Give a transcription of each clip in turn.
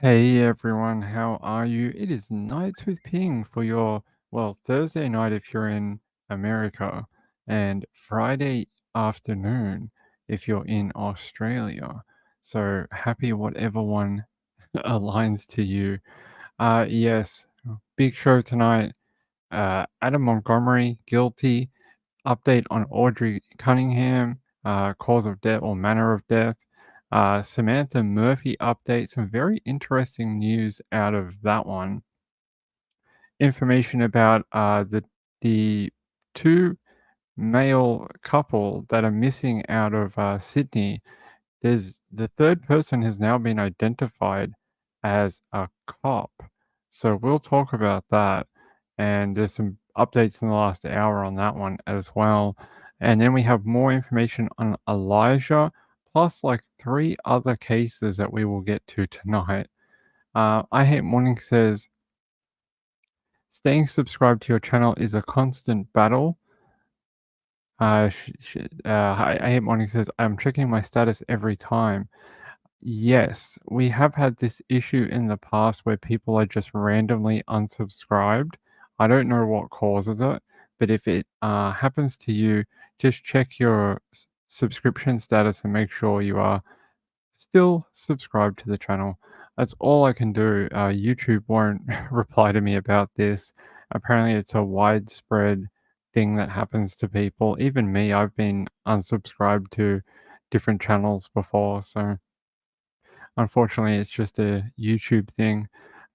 Hey everyone, how are you? It is Nights with Ping for your, Thursday night if you're in America, and Friday afternoon if you're in Australia. So happy whatever one aligns to you. Yes, big show tonight. Adam Montgomery, guilty. Update on Audrii Cunningham, cause of death or manner of death. Samantha Murphy update, some very interesting news out of that one. Information about the two male couple that are missing out of Sydney. There's the third person has now been identified as a cop. So we'll talk about that. And there's some updates in the last hour on that one as well. And then we have more information on Elijah, plus like three other cases that we will get to tonight. I Hate Morning says, staying subscribed to your channel is a constant battle. I Hate Morning says, I'm checking my status every time. Yes, we have had this issue in the past where people are just randomly unsubscribed. I don't know what causes it, but if it happens to you, just check your subscription status and make sure you are still subscribed to the channel. That's all I can do. YouTube won't reply to me about this. Apparently, it's a widespread thing that happens to people. Even me, I've been unsubscribed to different channels before, so. Unfortunately, it's just a YouTube thing.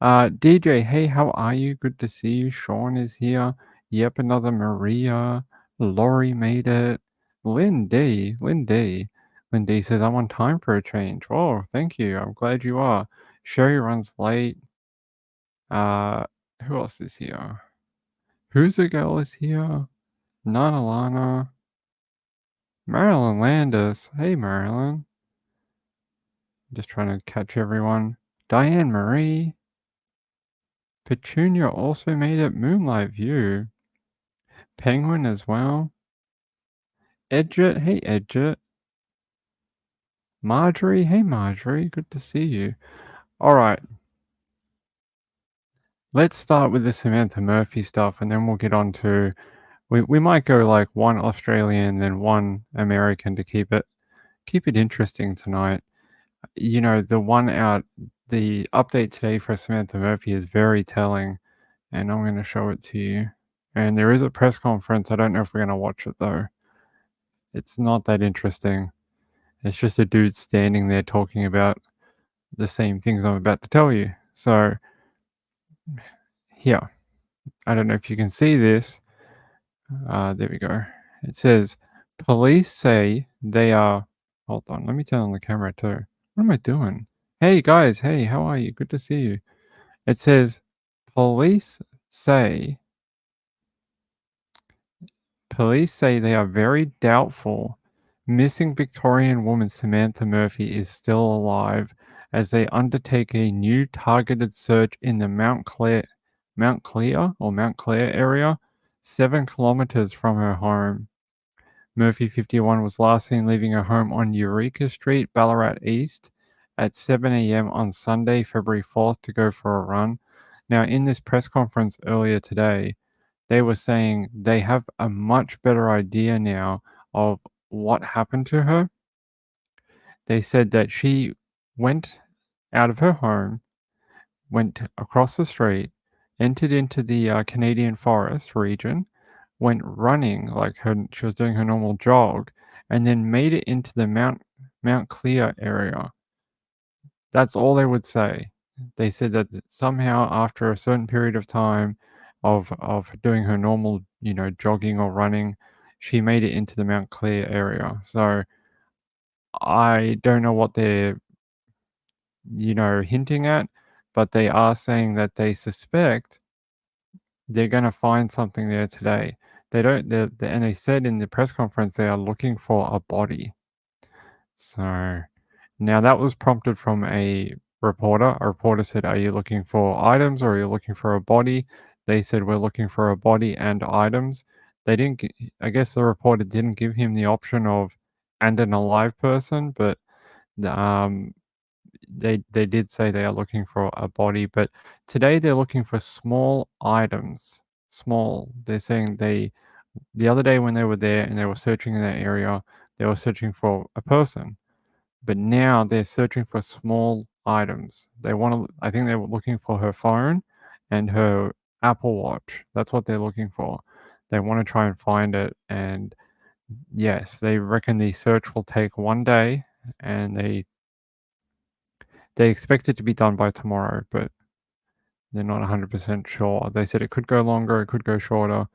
DJ, hey, how are you? Good to see you. Sean is here. Yep, another Maria. Laurie made it. Lynn D says, I'm on time for a change. Oh, thank you. I'm glad you are. Sherry runs late. Uh, who else is here? Who's the girl is here? Nana Lana. Marilyn Landis. Hey, Marilyn. Just trying to catch everyone. Diane Marie. Petunia also made it. Moonlight View. Penguin as well. Edget. Hey, Edget. Marjorie. Hey, Marjorie. Good to see you. All right. Let's start with the Samantha Murphy stuff, and then we'll get on to. We might go like one Australian, then one American to keep it interesting tonight. You know, the update today for Samantha Murphy is very telling, and I'm going to show it to you. And there is a press conference. I don't know if we're going to watch it though. It's not that interesting. It's just a dude standing there talking about the same things I'm about to tell you. So, here, I don't know if you can see this. There we go. It says, police say they are. Hold on, let me turn on the camera too. What am I doing? Hey guys, hey, how are you? Good to see you. It says, police say they are very doubtful missing Victorian woman Samantha Murphy is still alive as they undertake a new targeted search in the Mount Clare area, 7 kilometers from her home. Murphy, 51, was last seen leaving her home on Eureka Street, Ballarat East, at 7 a.m. on Sunday, February 4th, to go for a run. Now, in this press conference earlier today, they were saying they have a much better idea now of what happened to her. They said that she went out of her home, went across the street, entered into the Canadian forest region, went running like she was doing her normal jog, and then made it into the Mount Clear area. That's all they would say. They said that somehow after a certain period of time of doing her normal, jogging or running, she made it into the Mount Clear area. So I don't know what they're, hinting at, but they are saying that they suspect they're going to find something there today. They don't, and they said in the press conference they are looking for a body. So now that was prompted from a reporter. A reporter said, "Are you looking for items or are you looking for a body?" They said, "We're looking for a body and items." They didn't. I guess the reporter didn't give him the option of and an alive person, but um, they did say they are looking for a body, but today they're looking for small items. Small. They're saying the other day when they were there and they were searching in that area, they were searching for a person. But now they're searching for small items. I think they were looking for her phone and her Apple Watch. That's what they're looking for. They want to try and find it. And yes, they reckon the search will take 1 day, and they expect it to be done by tomorrow, but they're not 100% sure. They said it could go longer, it could go shorter.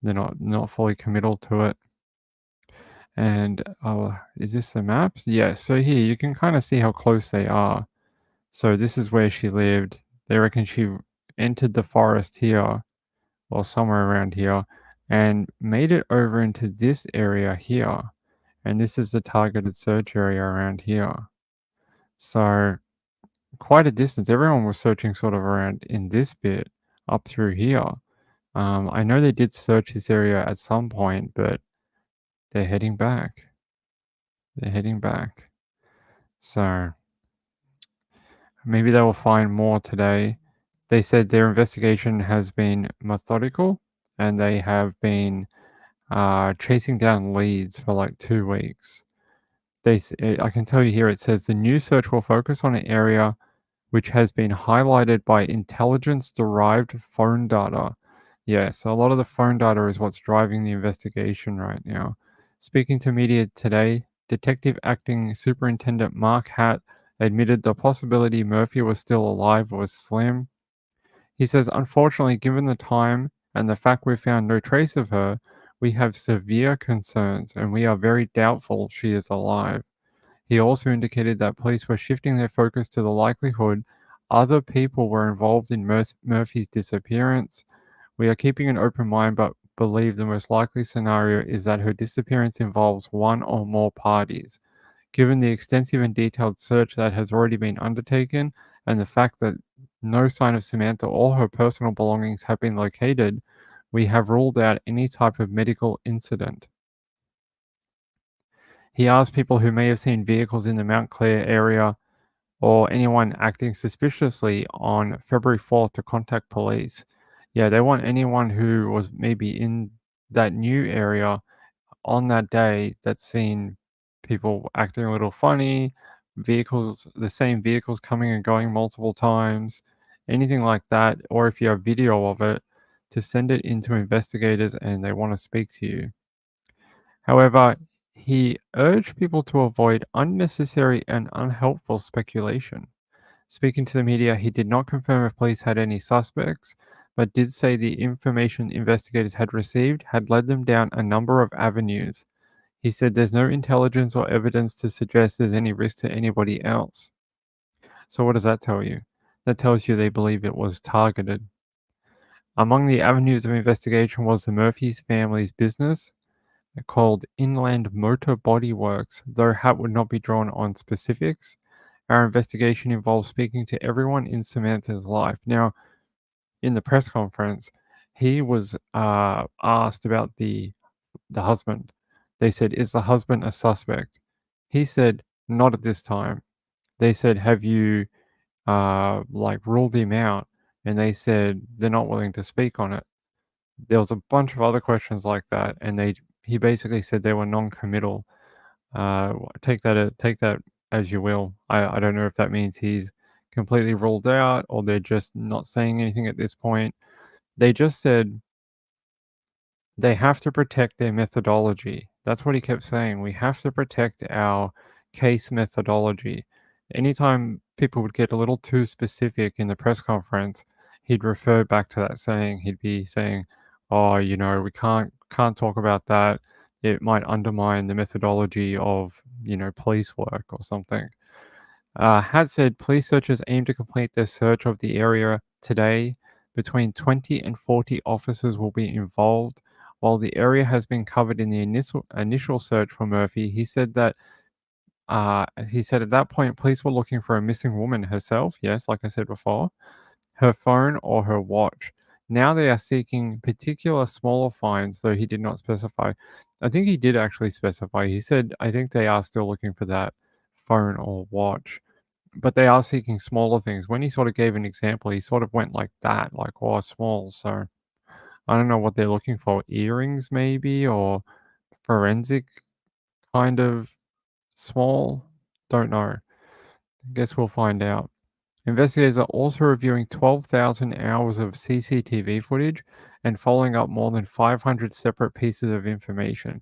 They're not fully committal to it. And is this the maps? Yeah, so here you can kind of see how close they are. So this is where she lived. They reckon she entered the forest here, or somewhere around here, and made it over into this area here. And this is the targeted search area around here. So quite a distance. Everyone was searching sort of around in this bit up through here. I know they did search this area at some point, but they're heading back. They're heading back. So maybe they will find more today. They said their investigation has been methodical, and they have been chasing down leads for like 2 weeks. I can tell you here, it says the new search will focus on an area which has been highlighted by intelligence-derived phone data. Yeah, so a lot of the phone data is what's driving the investigation right now. Speaking to media today, Detective Acting Superintendent Mark Hatt admitted the possibility Murphy was still alive was slim. He says, unfortunately, given the time and the fact we found no trace of her, we have severe concerns and we are very doubtful she is alive. He also indicated that police were shifting their focus to the likelihood other people were involved in Murphy's disappearance. We are keeping an open mind, but believe the most likely scenario is that her disappearance involves one or more parties. Given the extensive and detailed search that has already been undertaken, and the fact that no sign of Samantha or her personal belongings have been located, we have ruled out any type of medical incident. He asked people who may have seen vehicles in the Mount Clair area or anyone acting suspiciously on February 4th to contact police. Yeah, they want anyone who was maybe in that new area on that day that's seen people acting a little funny, the same vehicles coming and going multiple times, anything like that, or if you have video of it, to send it into investigators and they want to speak to you. However, he urged people to avoid unnecessary and unhelpful speculation. Speaking to the media, he did not confirm if police had any suspects, but did say the information investigators had received had led them down a number of avenues. He said there's no intelligence or evidence to suggest there's any risk to anybody else. So, what does that tell you? That tells you they believe it was targeted. Among the avenues of investigation was the Murphy's family's business, called Inland Motor Body Works, though hat would not be drawn on specifics. Our investigation involves speaking to everyone in Samantha's life. Now, in the press conference, he was asked about the husband. They said, "Is the husband a suspect?" He said, "Not at this time." They said, "Have you like ruled him out?" And they said they're not willing to speak on it. There was a bunch of other questions like that, and he basically said they were non-committal. Take that as you will. I don't know if that means he's completely ruled out or they're just not saying anything at this point. They just said they have to protect their methodology. That's what he kept saying. We have to protect our case methodology. Anytime people would get a little too specific in the press conference, he'd refer back to that saying. He'd be saying, "Oh, we can't talk about that. It might undermine the methodology of, police work or something." Had said police searchers aim to complete their search of the area today. Between 20 and 40 officers will be involved. While the area has been covered in the initial search for Murphy, he said at that point police were looking for a missing woman herself. Yes, like I said before, her phone or her watch. Now they are seeking particular smaller finds, though he did not specify. I think he did actually specify. He said, I think they are still looking for that phone or watch. but they are seeking smaller things. When he sort of gave an example, he sort of went like that, like, oh, small. So I don't know what they're looking for. Earrings, maybe, or forensic kind of small. Don't know. Guess we'll find out. Investigators are also reviewing 12,000 hours of CCTV footage and following up more than 500 separate pieces of information.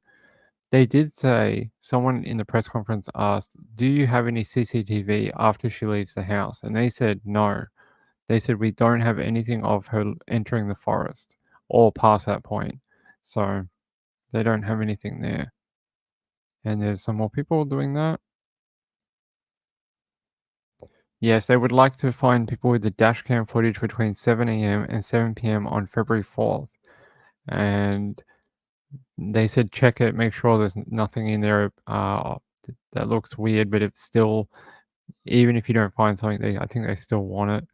They did say, someone in the press conference asked, do you have any CCTV after she leaves the house? And they said no. They said, we don't have anything of her entering the forest or past that point. So they don't have anything there. And there's some more people doing that. Yes, they would like to find people with the dashcam footage between 7 a.m. and 7 p.m. on February 4th. And they said check it, make sure there's nothing in there that looks weird, but it's still, even if you don't find something, I think they still want it.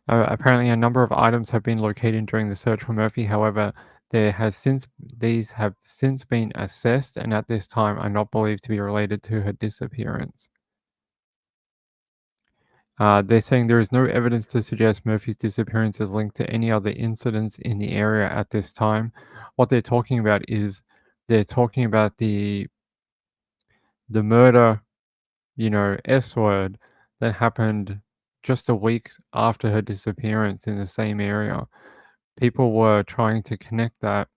Apparently, a number of items have been located during the search for Murphy. However, these have since been assessed, and at this time are not believed to be related to her disappearance. They're saying there is no evidence to suggest Murphy's disappearance is linked to any other incidents in the area at this time. What they're talking about is they're talking about the murder, S word that happened just a week after her disappearance in the same area. People were trying to connect that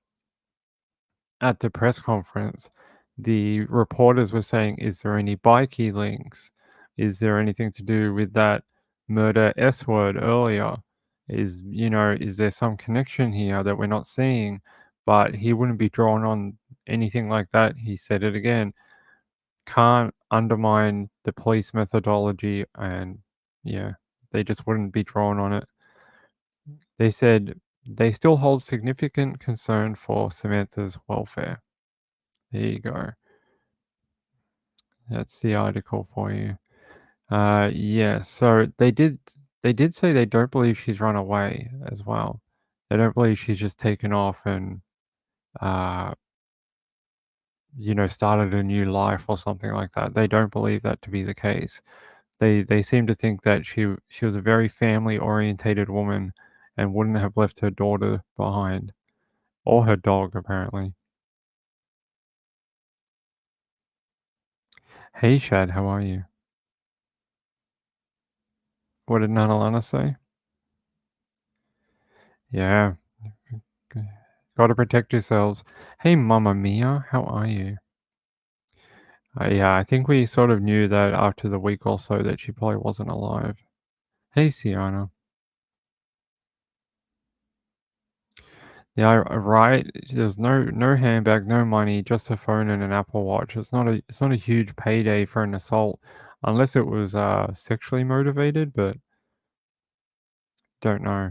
at the press conference. The reporters were saying, is there any bikey links? Is there anything to do with that murder S word earlier? Is there some connection here that we're not seeing? But he wouldn't be drawn on anything like that. He said it again. Can't undermine the police methodology, and yeah, they just wouldn't be drawn on it. They said they still hold significant concern for Samantha's welfare. There you go. That's the article for you. Yeah, so they did say they don't believe she's run away as well. They don't believe she's just taken off and uh, started a new life or something like that. They don't believe that to be the case. They seem to think that she was a very family orientated woman and wouldn't have left her daughter behind or her dog apparently. Hey Shad, how are you? What did Nana Lana say? Yeah, gotta protect yourselves. Hey Mamma Mia, how are you? Yeah, I think we sort of knew that after the week or so that she probably wasn't alive. Hey Sienna. Yeah, right. There's no handbag, no money, just a phone and an Apple Watch. It's not a huge payday for an assault, unless it was sexually motivated, but don't know.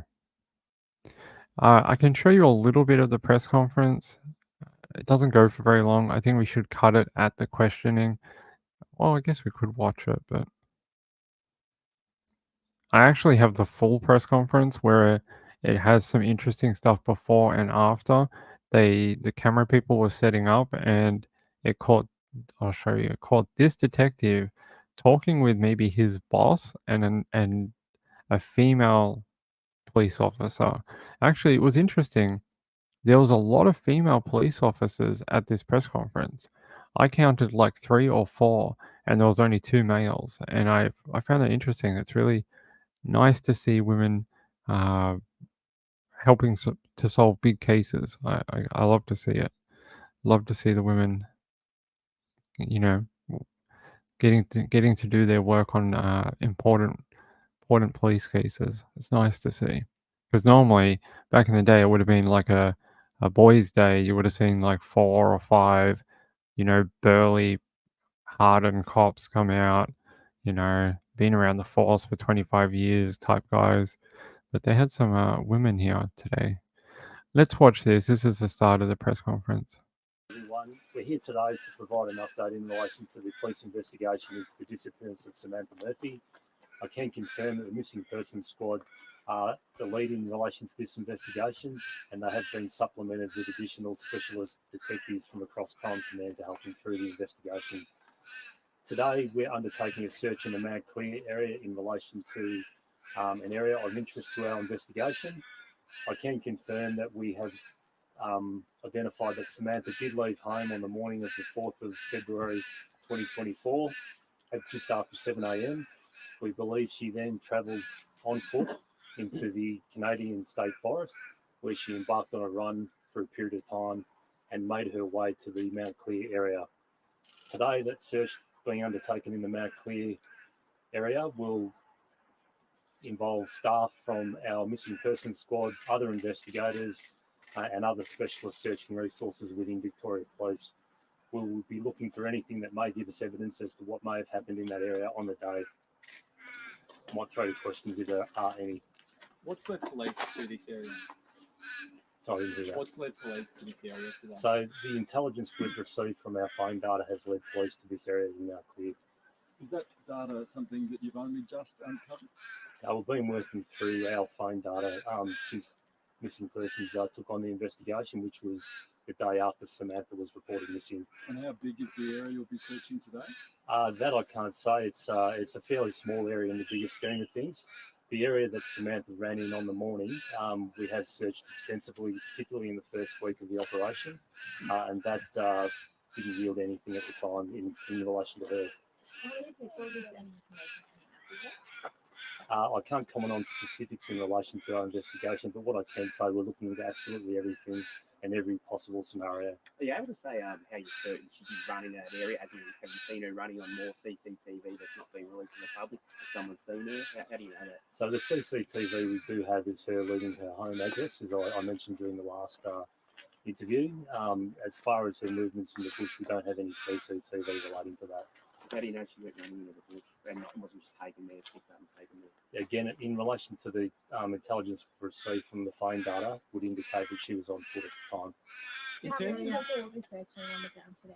I can show you a little bit of the press conference. It doesn't go for very long. I think we should cut it at the questioning. Well, I guess we could watch it, but I actually have the full press conference where it has some interesting stuff before and after. The camera people were setting up, and it caught. I'll show you. It caught this detective talking with maybe his boss and a female police officer. Actually, it was interesting. There was a lot of female police officers at this press conference. I counted like 3 or 4, and there was only 2 males, and I found that interesting. It's really nice to see women uh, helping to solve big cases. I love to see it. Love to see the women, you know, getting to do their work on important police cases. It's nice to see, because normally back in the day it would have been like a boys' day. You would have seen like 4 or 5, burly, hardened cops come out. Been around the force for 25 years type guys. But they had some women here today. Let's watch this. This is the start of the press conference. Everyone, we're here today to provide an update in relation to the police investigation into the disappearance of Samantha Murphy. I can confirm that the missing persons squad are the lead in relation to this investigation, and they have been supplemented with additional specialist detectives from across Crime Command to help them through the investigation. Today, we're undertaking a search in the Mount Clear area in relation to an area of interest to our investigation. I can confirm that we have identified that Samantha did leave home on the morning of the 4th of February 2024 at just after 7 a.m. We believe she then travelled on foot into the Canadian State Forest, where she embarked on a run for a period of time and made her way to the Mount Clear area. Today, that search being undertaken in the Mount Clear area will involve staff from our missing persons squad, other investigators, and other specialist searching resources within Victoria Police. We will be looking for anything that may give us evidence as to what may have happened in that area on the day. I might throw to questions if there are any. What's led police to this area? Sorry, I didn't hear that. What's led police to this area today? So the intelligence we've received from our phone data has led police to this area in Mount Clear. Is that data something that you've only just uncovered? We've been working through our phone data since missing persons took on the investigation, which was the day after Samantha was reported missing. And how big is the area you'll be searching today? That I can't say. It's a fairly small area in the bigger scheme of things. The area that Samantha ran in on the morning, we have searched extensively, particularly in the first week of the operation, and that didn't yield anything at the time in relation to her. I can't comment on specifics in relation to our investigation, but what I can say, we're looking into absolutely everything and every possible scenario. Are you able to say how you're certain she did run in that area? As in, have you seen her running on more CCTV that's not been released to the public? Has someone seen her? How do you know that? So the CCTV we do have is her leaving her home address, as I mentioned during the last interview. As far as her movements in the bush, we don't have any CCTV relating to that. How do you know she went running into the bush and wasn't just taken there, picked up and taken there? Again, in relation to the intelligence received from the phone data, would indicate that she was on foot at the time. How many people will be searching on the ground today?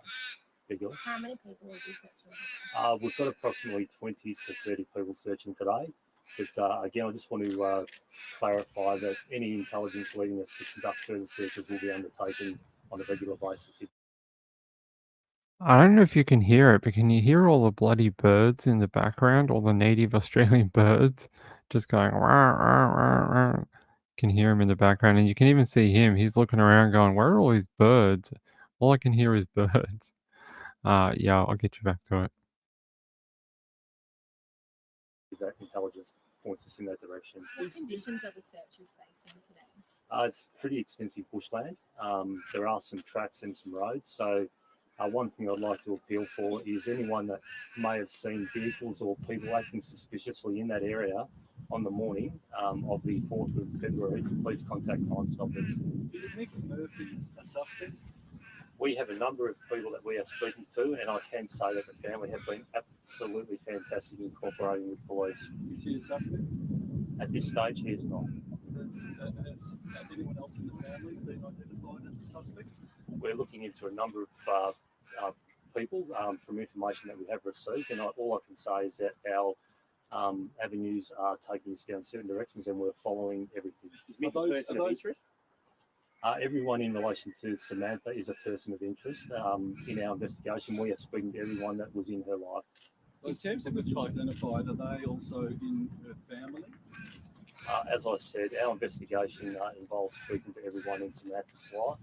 Because How many people will be searching on the ground? we've got approximately 20 to 30 people searching today. But again, I just want to clarify that any intelligence leading us to conduct further searches will be undertaken on a regular basis. I don't know if you can hear it, but can you hear all the bloody birds in the background, all the native Australian birds just going, "Wah, wah, wah, wah." Can hear him in the background, and you can even see him. He's looking around going, "Where are all these birds?" All I can hear is birds. Yeah, I'll get you back to it. That intelligence points us in that direction. What conditions are the searchers facing today? It's pretty extensive bushland. There are some tracks and some roads. So one thing I'd like to appeal for is anyone that may have seen vehicles or people acting suspiciously in that area on the morning of the 4th of February to please contact Crime Stoppers. Is Nick Murphy a suspect? We have a number of people that we are speaking to, and I can say that the family have been absolutely fantastic in cooperating with police. Is he a suspect? At this stage, he is not. Has anyone else in the family been identified as a suspect? We're looking into a number of people from information that we have received, and all I can say is that our avenues are taking us down certain directions, and we're following everything. Is Mick a person of interest? Everyone in relation to Samantha is a person of interest. In our investigation, we are speaking to everyone that was in her life. Those teams that you've identified, are they also in her family? As I said, our investigation involves speaking to everyone in Samantha's life.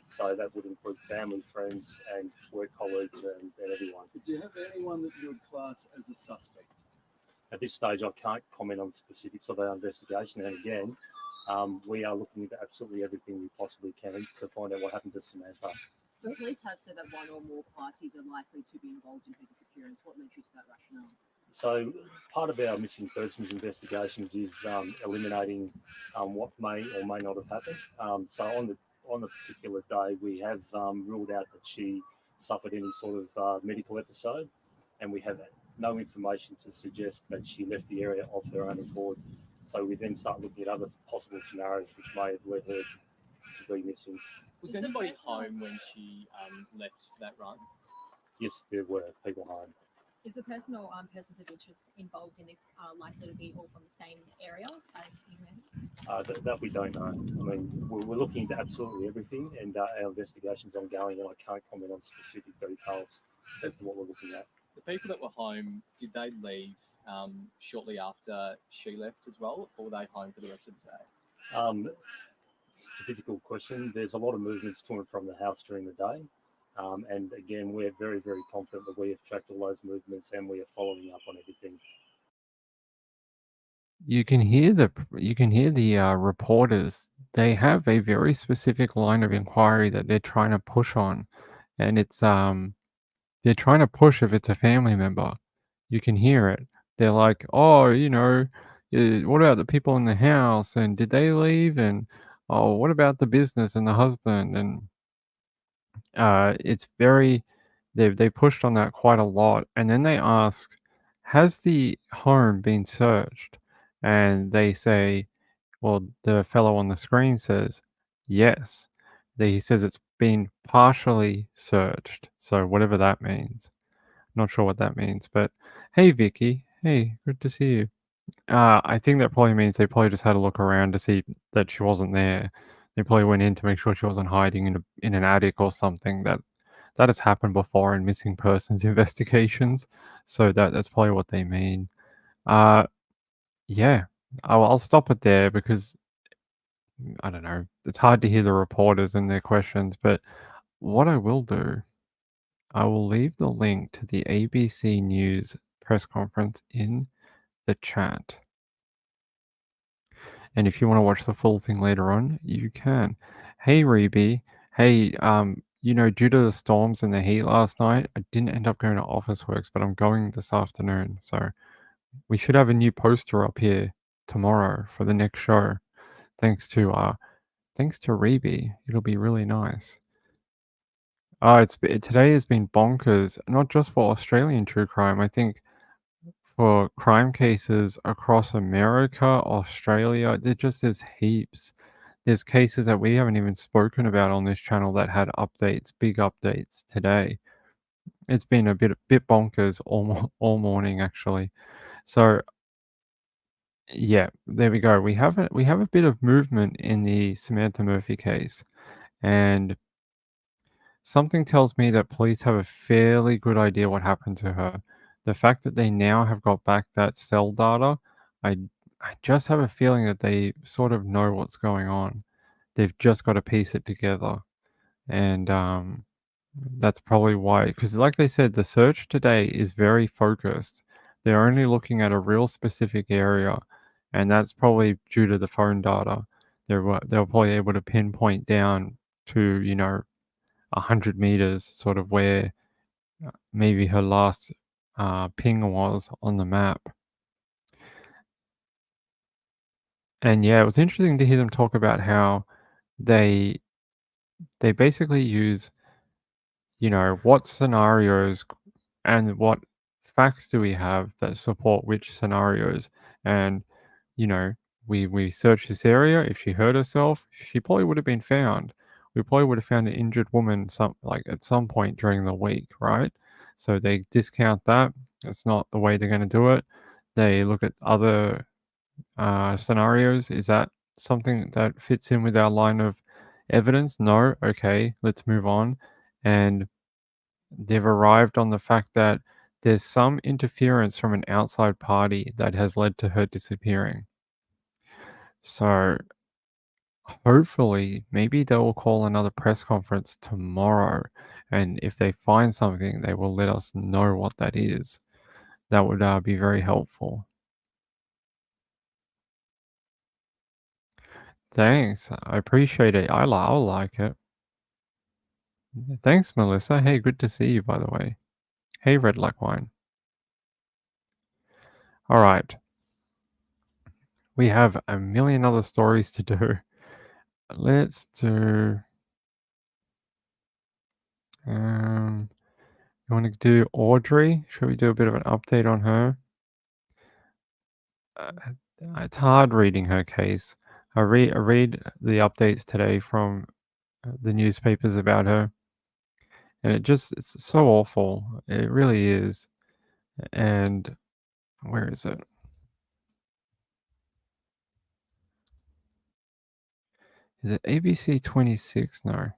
So that would include family, friends, and work colleagues, and everyone. Do you have anyone that you would class as a suspect? At this stage, I can't comment on specifics of our investigation. And again, we are looking into absolutely everything we possibly can to find out what happened to Samantha. The police have said that one or more parties are likely to be involved in her disappearance. What leads you to that rationale? So part of our missing persons investigations is eliminating what may or may not have happened. So on the particular day, we have ruled out that she suffered any sort of medical episode, and we have no information to suggest that she left the area of her own accord. So we then start looking at other possible scenarios which may have led her to be missing. Was anybody home when she left for that run? Yes, there were people home. Is the person or persons of interest involved in this likely to be all from the same area as you? That we don't know. I mean, we're looking into absolutely everything, and our investigation's ongoing, and I can't comment on specific details as to what we're looking at. The people that were home, did they leave shortly after she left as well, or were they home for the rest of the day? It's a difficult question. There's a lot of movements to and from the house during the day. And again, we're very, very confident that we have tracked all those movements and we are following up on everything. You can hear the reporters. They have a very specific line of inquiry that they're trying to push on, and it's they're trying to push if it's a family member. You can hear it. They're like, oh, what about the people in the house? And did they leave? And oh, what about the business and the husband? And it's very they pushed on that quite a lot. And then they ask, has the home been searched? And they say, well, the fellow on the screen says, yes. He says it's been partially searched. So whatever that means. Not sure what that means. But hey, Vicky. Hey, good to see you. I think that probably means they probably just had a look around to see that she wasn't there. They probably went in to make sure she wasn't hiding in an attic or something. That has happened before in missing persons investigations. So that's probably what they mean. Yeah, I'll stop it there because I don't know. It's hard to hear the reporters and their questions. But what I will do, I will leave the link to the ABC News press conference in the chat. And if you want to watch the full thing later on, you can. Hey, Reby. Hey, due to the storms and the heat last night, I didn't end up going to Officeworks, but I'm going this afternoon. So we should have a new poster up here tomorrow for the next show. Thanks to Reby. It'll be really nice. Today has been bonkers, not just for Australian true crime. I think for crime cases across America, Australia, there's heaps. There's cases that we haven't even spoken about on this channel that had updates, big updates today. It's been a bit bonkers all morning actually. So yeah, there we go. We have a bit of movement in the Samantha Murphy case, and something tells me that police have a fairly good idea what happened to her. The fact that they now have got back that cell data, I I just have a feeling that they sort of know what's going on. They've just got to piece it together. And that's probably why, because like they said, the search today is very focused. They're only looking at a real specific area, and that's probably due to the phone data. They're probably able to pinpoint down to 100 meters, sort of where maybe her last ping was on the map. And yeah, it was interesting to hear them talk about how they basically use, what scenarios and what facts do we have that support which scenarios. And we searched this area. If she hurt herself, she probably would have been found. We probably would have found an injured woman at some point during the week, right? So they discount that. That's not the way they're going to do it. They look at other scenarios. Is that something that fits in with our line of evidence? No. Okay, let's move on. And they've arrived on the fact that there's some interference from an outside party that has led to her disappearing. So hopefully, maybe they will call another press conference tomorrow. And if they find something, they will let us know what that is. That would be very helpful. Thanks. I appreciate it. I'll like it. Thanks, Melissa. Hey, good to see you, by the way. Hey, Red Like Wine. All right. We have a million other stories to do. Let's do... you want to do Audrii? Should we do a bit of an update on her? It's hard reading her case. I read the updates today from the newspapers about her, and it's so awful. It really is. And where is it? Is it ABC 26? No.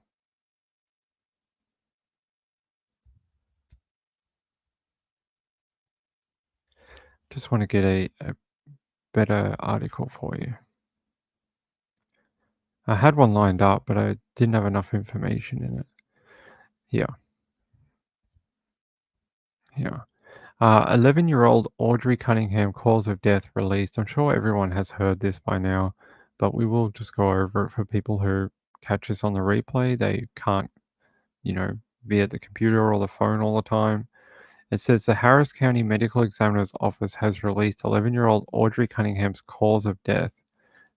Just want to get a better article for you. I had one lined up, but I didn't have enough information in it. Here. 11-year-old Audrii Cunningham cause of death released. I'm sure everyone has heard this by now, but we will just go over it for people who catch this on the replay. They can't, be at the computer or the phone all the time. It says the Harris County Medical Examiner's Office has released 11-year-old Audrii Cunningham's cause of death.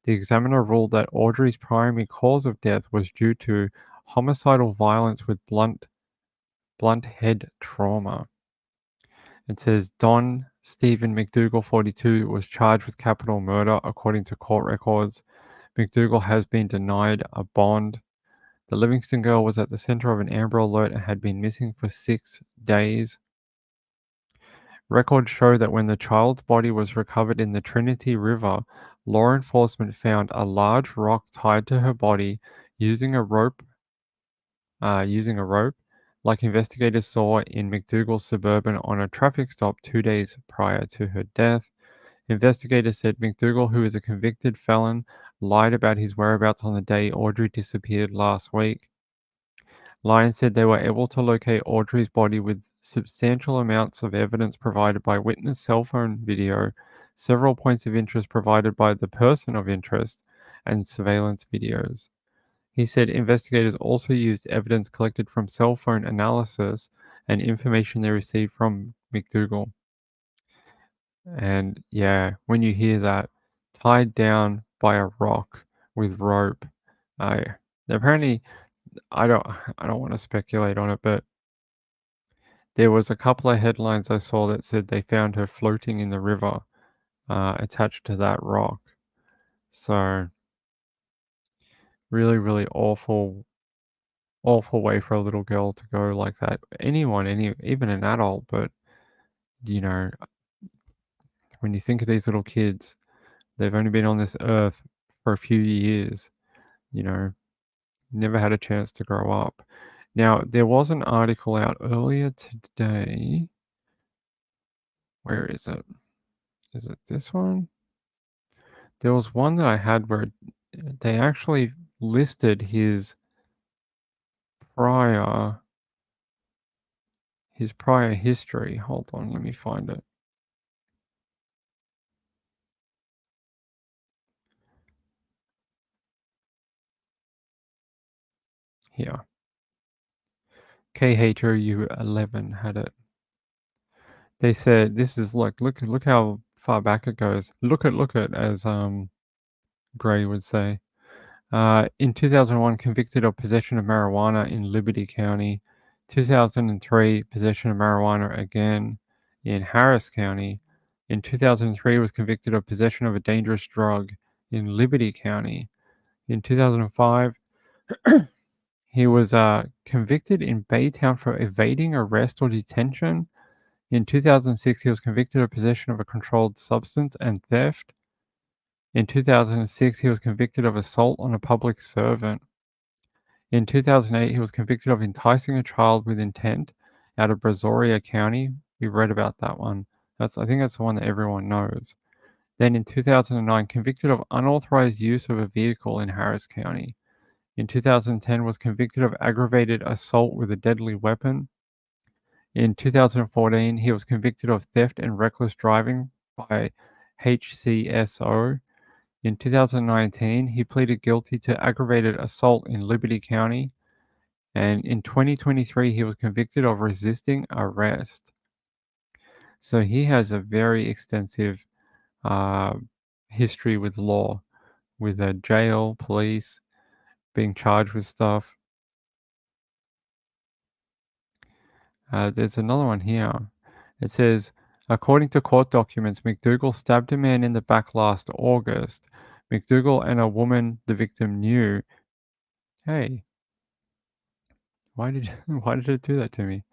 The examiner ruled that Audrei's primary cause of death was due to homicidal violence with blunt head trauma. It says Don Stephen McDougal, 42, was charged with capital murder according to court records. McDougal has been denied a bond. The Livingston girl was at the center of an Amber Alert and had been missing for 6 days. Records show that when the child's body was recovered in the Trinity River, law enforcement found a large rock tied to her body using a rope, like investigators saw in McDougal's Suburban on a traffic stop 2 days prior to her death. Investigators said McDougal, who is a convicted felon, lied about his whereabouts on the day Audrey disappeared last week. Lyons said they were able to locate Audrei's body with substantial amounts of evidence provided by witness cell phone video, several points of interest provided by the person of interest, and surveillance videos. He said investigators also used evidence collected from cell phone analysis and information they received from McDougal. And yeah, when you hear that, tied down by a rock with rope, apparently, I don't want to speculate on it, but there was a couple of headlines I saw that said they found her floating in the river, attached to that rock. So really, really awful way for a little girl to go like that. Even an adult, but when you think of these little kids, they've only been on this earth for a few years, never had a chance to grow up. Now, there was an article out earlier today. Where is it? Is it this one? There was one that I had where they actually listed his prior history. Hold on, let me find it. Here. KHOU11 had it. They said this is like look how far back it goes. Look it, as Gray would say. In 2001, convicted of possession of marijuana in Liberty County. 2003, possession of marijuana again in Harris County. In 2003, was convicted of possession of a dangerous drug in Liberty County. In 2005, he was convicted in Baytown for evading arrest or detention. In 2006, he was convicted of possession of a controlled substance and theft. In 2006, he was convicted of assault on a public servant. In 2008, he was convicted of enticing a child with intent out of Brazoria County. We read about that one. I think that's the one that everyone knows. Then in 2009, convicted of unauthorized use of a vehicle in Harris County. In 2010, was convicted of aggravated assault with a deadly weapon. In 2014, he was convicted of theft and reckless driving by HCSO. In 2019, he pleaded guilty to aggravated assault in Liberty County. And in 2023, he was convicted of resisting arrest. So he has a very extensive history with law, with a jail, police, being charged with stuff. There's another one here. It says, according to court documents, McDougal stabbed a man in the back last August. McDougal and a woman the victim knew. Hey, why did it do that to me?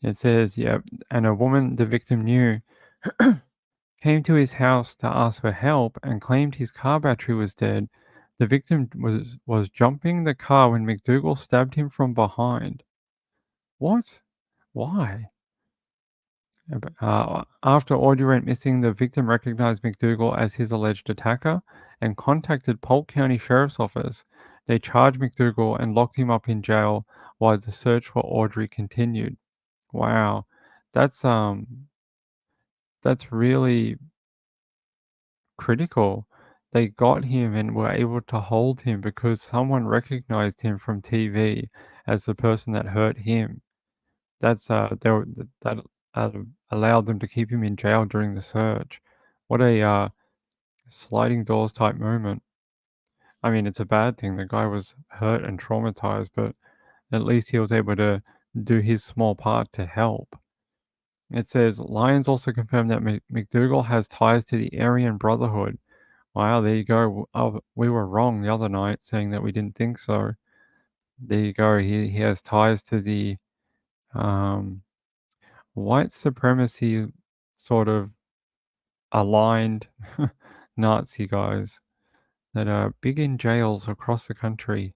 It says, yep, and a woman the victim knew came to his house to ask for help and claimed his car battery was dead. The victim was jumping the car when McDougal stabbed him from behind. What? Why? After Audrey went missing, the victim recognized McDougal as his alleged attacker and contacted Polk County Sheriff's Office. They charged McDougal and locked him up in jail while the search for Audrey continued. Wow, that's really critical. They got him and were able to hold him because someone recognized him from TV as the person that hurt him. That's that allowed them to keep him in jail during the search. What a sliding doors type moment. I mean, it's a bad thing. The guy was hurt and traumatized, but at least he was able to do his small part to help. It says Lyons also confirmed that McDougal has ties to the Aryan Brotherhood. Wow, there you go. We were wrong the other night saying that we didn't think so. There you go. He has ties to the white supremacy sort of aligned Nazi guys that are big in jails across the country,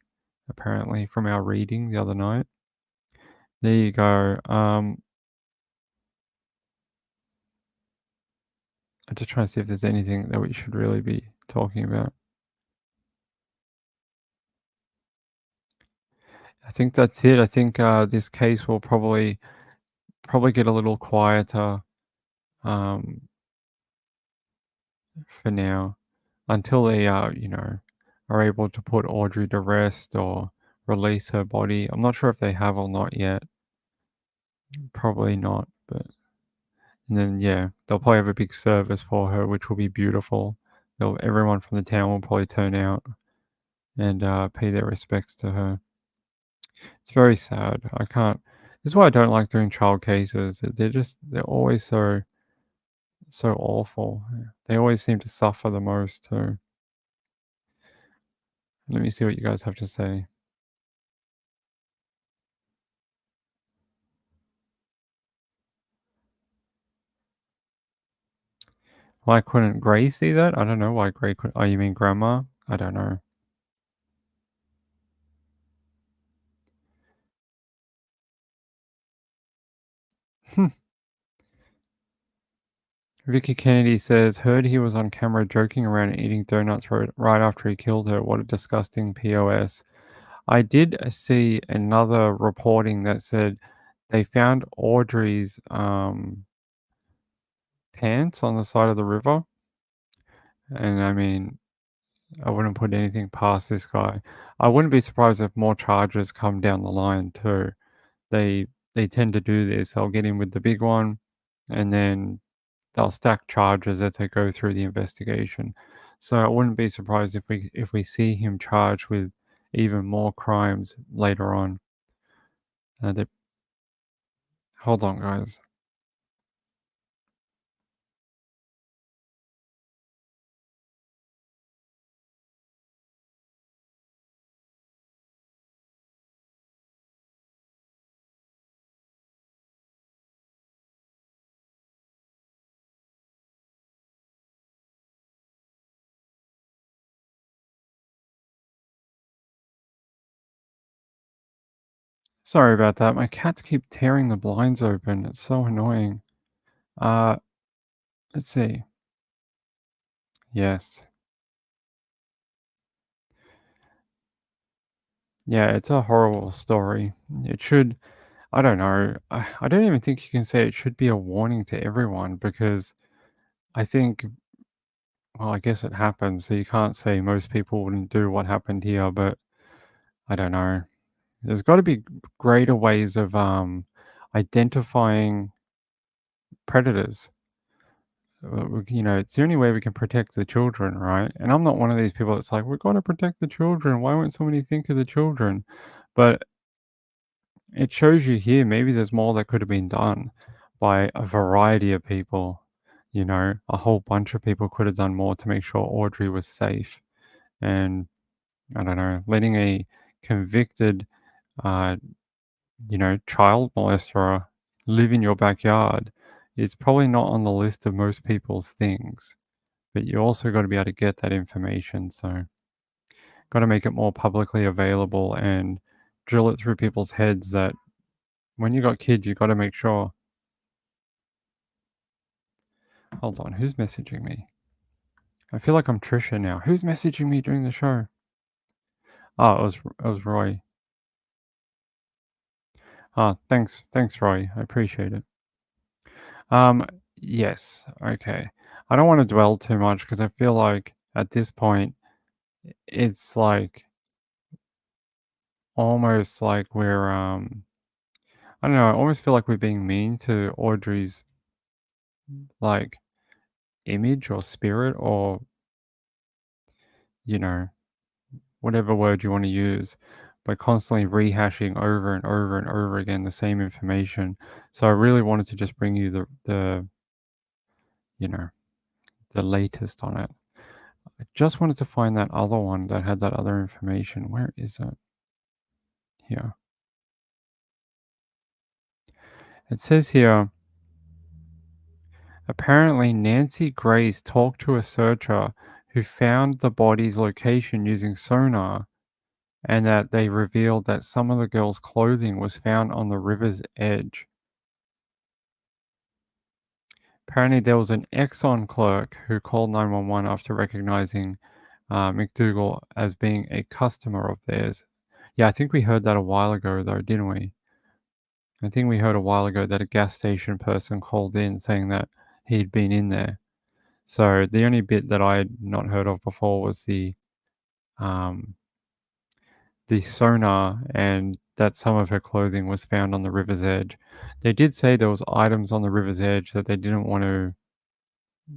apparently, from our reading the other night. There you go. I'm just trying to see if there's anything that we should really be talking about. I think that's it. I think this case will probably get a little quieter for now until they are able to put Audrey to rest or release her body. I'm not sure if they have or not yet. Probably not, but and then they'll probably have a big service for her, which will be beautiful. Everyone from the town will probably turn out and pay their respects to her. It's very sad. This is why I don't like doing child cases. They're always so awful. They always seem to suffer the most too. Let me see what you guys have to say. Why couldn't Gray see that? I don't know why Gray could. Oh, you mean Grandma? I don't know. Vicky Kennedy says, heard he was on camera joking around and eating donuts right after he killed her. What a disgusting POS. I did see another reporting that said they found Audrey's pants on the side of the river. And I mean, I wouldn't put anything past this guy. I wouldn't be surprised if more charges come down the line too. They tend to do this. They'll get in with the big one and then they'll stack charges as they go through the investigation. So I wouldn't be surprised if we see him charged with even more crimes later on. Hold on, guys. Sorry about that. My cats keep tearing the blinds open. It's so annoying. Let's see. Yes. Yeah, it's a horrible story. It should, I don't know. I don't even think you can say it should be a warning to everyone because I think, well, I guess it happens. So you can't say most people wouldn't do what happened here, but I don't know. There's got to be greater ways of identifying predators. It's the only way we can protect the children, right? And I'm not one of these people that's like, we've got to protect the children. Why won't somebody think of the children? But it shows you here, maybe there's more that could have been done by a variety of people. A whole bunch of people could have done more to make sure Audrey was safe. And I don't know, letting a convicted, child molester live in your backyard is probably not on the list of most people's things. But you also got to be able to get that information. So, got to make it more publicly available and drill it through people's heads that when you got kids, you got to make sure. Hold on, who's messaging me? I feel like I'm Trisha now. Who's messaging me during the show? Oh, it was Roy. Thanks, Roy. I appreciate it. Yes, okay. I don't want to dwell too much because I feel like at this point, it's like almost like we're I don't know. I almost feel like we're being mean to Audrii's like image or spirit or whatever word you want to use by constantly rehashing over and over and over again the same information. So I really wanted to just bring you the the latest on it. I just wanted to find that other one that had that other information. Where is it? Here. It says here, apparently Nancy Grace talked to a searcher who found the body's location using sonar, and that they revealed that some of the girl's clothing was found on the river's edge. Apparently there was an Exxon clerk who called 911 after recognizing McDougal as being a customer of theirs. Yeah, I think we heard that a while ago though, didn't we? I think we heard a while ago that a gas station person called in saying that he'd been in there. So the only bit that I had not heard of before was the sonar and that some of her clothing was found on the river's edge. They did say there was items on the river's edge that they didn't want to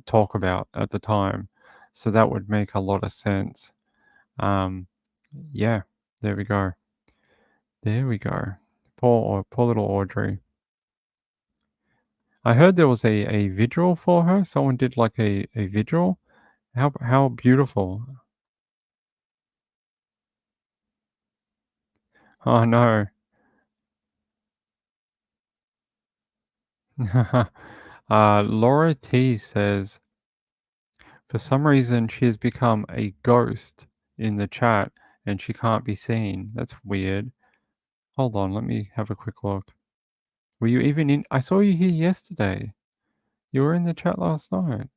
talk about at the time. So that would make a lot of sense. Yeah, there we go. There we go. Poor little Audrey. I heard there was a vigil for her. Someone did like a vigil. How beautiful. Oh no. Laura T says, for some reason she has become a ghost in the chat and she can't be seen. That's weird. Hold on, let me have a quick look. Were you even in? I saw you here yesterday. You were in the chat last night.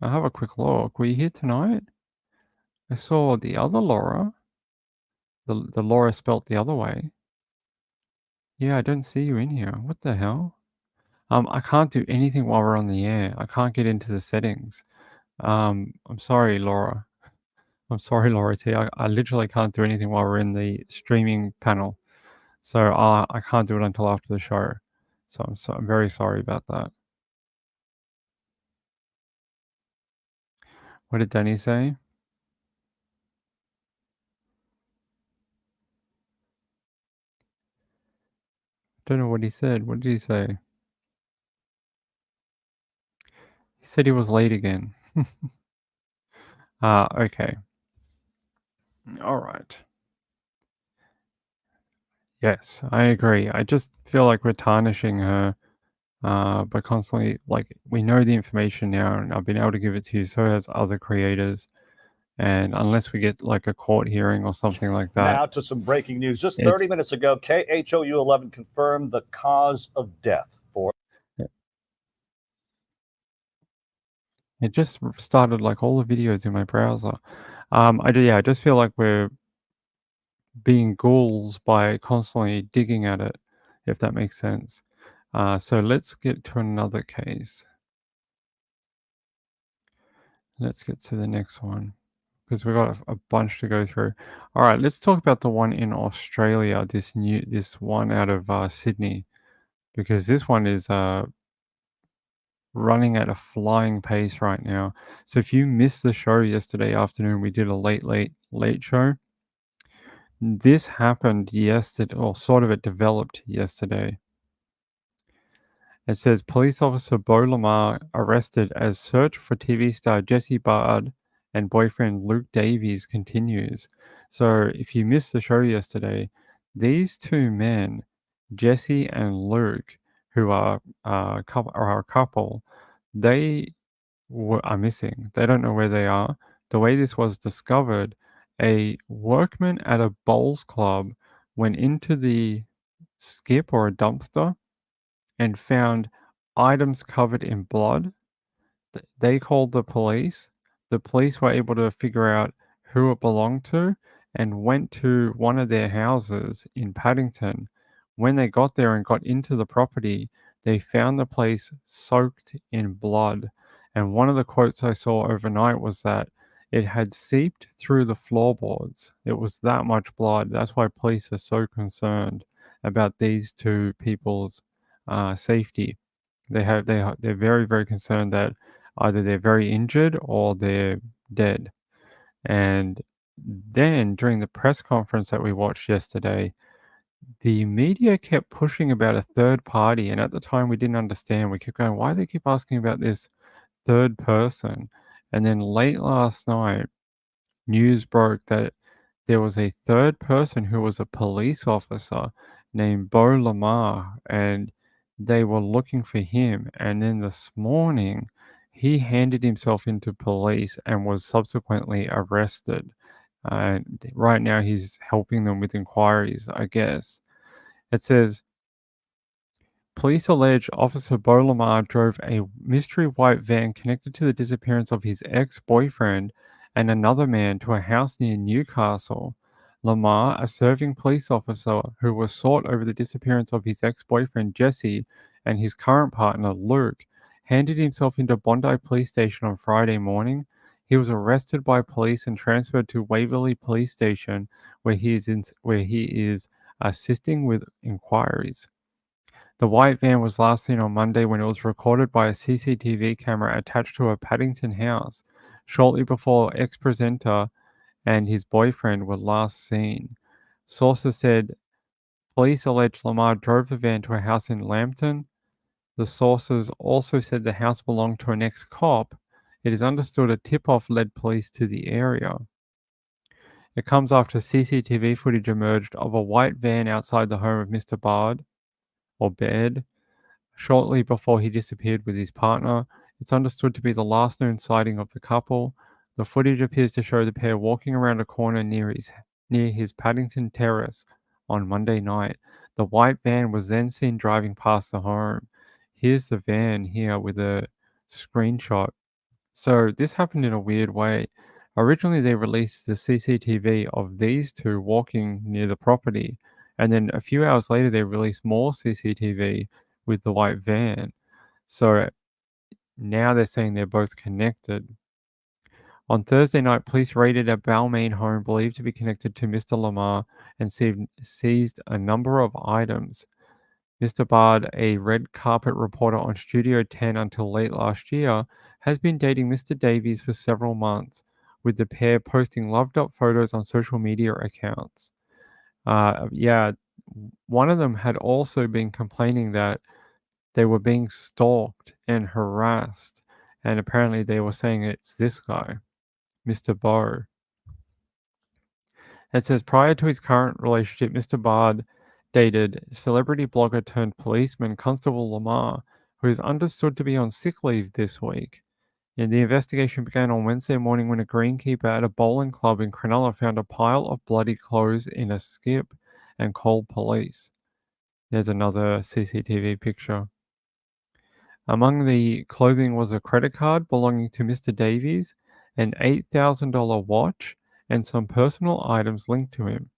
I'll have a quick look. Were you here tonight? I saw the other Laura. The Laura spelt the other way. Yeah, I don't see you in here. What the hell? I can't do anything while we're on the air. I can't get into the settings. I'm sorry, Laura. I'm sorry, Laura T. I literally can't do anything while we're in the streaming panel. So I can't do it until after the show. So I'm very sorry about that. What did Danny say? Don't know what he said. What did he say? He said he was late again. Okay. All right. Yes, I agree. I just feel like we're tarnishing her by constantly, like, we know the information now and I've been able to give it to you, so has other creators. And unless we get like a court hearing or something like that. Now to some breaking news. Just 30 minutes ago, KHOU 11 confirmed the cause of death for. It just started like all the videos in my browser. I just feel like we're being ghouls by constantly digging at it, if that makes sense. So let's get to another case. Let's get to the next one because we've got a bunch to go through. All right, let's talk about the one in Australia. This one out of Sydney, because this one is running at a flying pace right now. So if you missed the show yesterday afternoon, we did a late show. This happened yesterday, or sort of it developed yesterday. It says police officer Beau Lamarre arrested as search for TV star Jesse Baird and boyfriend Luke Davies continues. So if you missed the show yesterday, these two men, Jesse and Luke, who are a couple, they are missing. They don't know where they are. The way this was discovered, a workman at a bowls club went into the skip or a dumpster and found items covered in blood They called the police. The police were able to figure out who it belonged to and went to one of their houses in Paddington. When they got there and got into the property, they found the place soaked in blood. And one of the quotes I saw overnight was that it had seeped through the floorboards. It was that much blood. That's why police are so concerned about these two people's safety. They're very, very concerned that either they're very injured or they're dead. And then during the press conference that we watched yesterday, the media kept pushing about a third party. And at the time, we didn't understand. We kept going, why do they keep asking about this third person? And then late last night, news broke that there was a third person who was a police officer named Beau Lamarre, and they were looking for him. And then this morning, he handed himself into police and was subsequently arrested. And right now, he's helping them with inquiries, I guess. It says, police allege Officer Beau Lamarre drove a mystery white van connected to the disappearance of his ex-boyfriend and another man to a house near Newcastle. Lamarre, a serving police officer who was sought over the disappearance of his ex-boyfriend Jesse and his current partner Luke, handed himself into Bondi Police Station on Friday morning. He was arrested by police and transferred to Waverley Police Station, where he is assisting with inquiries. The white van was last seen on Monday when it was recorded by a CCTV camera attached to a Paddington house, shortly before ex-presenter and his boyfriend were last seen. Sources said police allege Lamarre drove the van to a house in Lambton. The sources also said the house belonged to an ex-cop. It is understood a tip-off led police to the area. It comes after CCTV footage emerged of a white van outside the home of Mr. Baird, shortly before he disappeared with his partner. It's understood to be the last known sighting of the couple. The footage appears to show the pair walking around a corner near his Paddington terrace on Monday night. The white van was then seen driving past the home. Here's the van here with a screenshot. So this happened in a weird way. Originally, they released the CCTV of these two walking near the property, and then a few hours later, they released more CCTV with the white van. So now they're saying they're both connected. On Thursday night, police raided a Balmain home believed to be connected to Mr. Lamarre and seized a number of items. Mr. Baird, a red carpet reporter on Studio 10 until late last year, has been dating Mr. Davies for several months, with the pair posting loved-up photos on social media accounts. One of them had also been complaining that they were being stalked and harassed, and apparently they were saying it's this guy, Mr. Beau. It says prior to his current relationship, Mr. Baird dated celebrity blogger turned policeman Constable Lamarre, who is understood to be on sick leave this week. And the investigation began on Wednesday morning when a greenkeeper at a bowling club in Cronulla found a pile of bloody clothes in a skip and called police. There's another CCTV picture. Among the clothing was a credit card belonging to Mr. Davies, an $8,000 watch, and some personal items linked to him.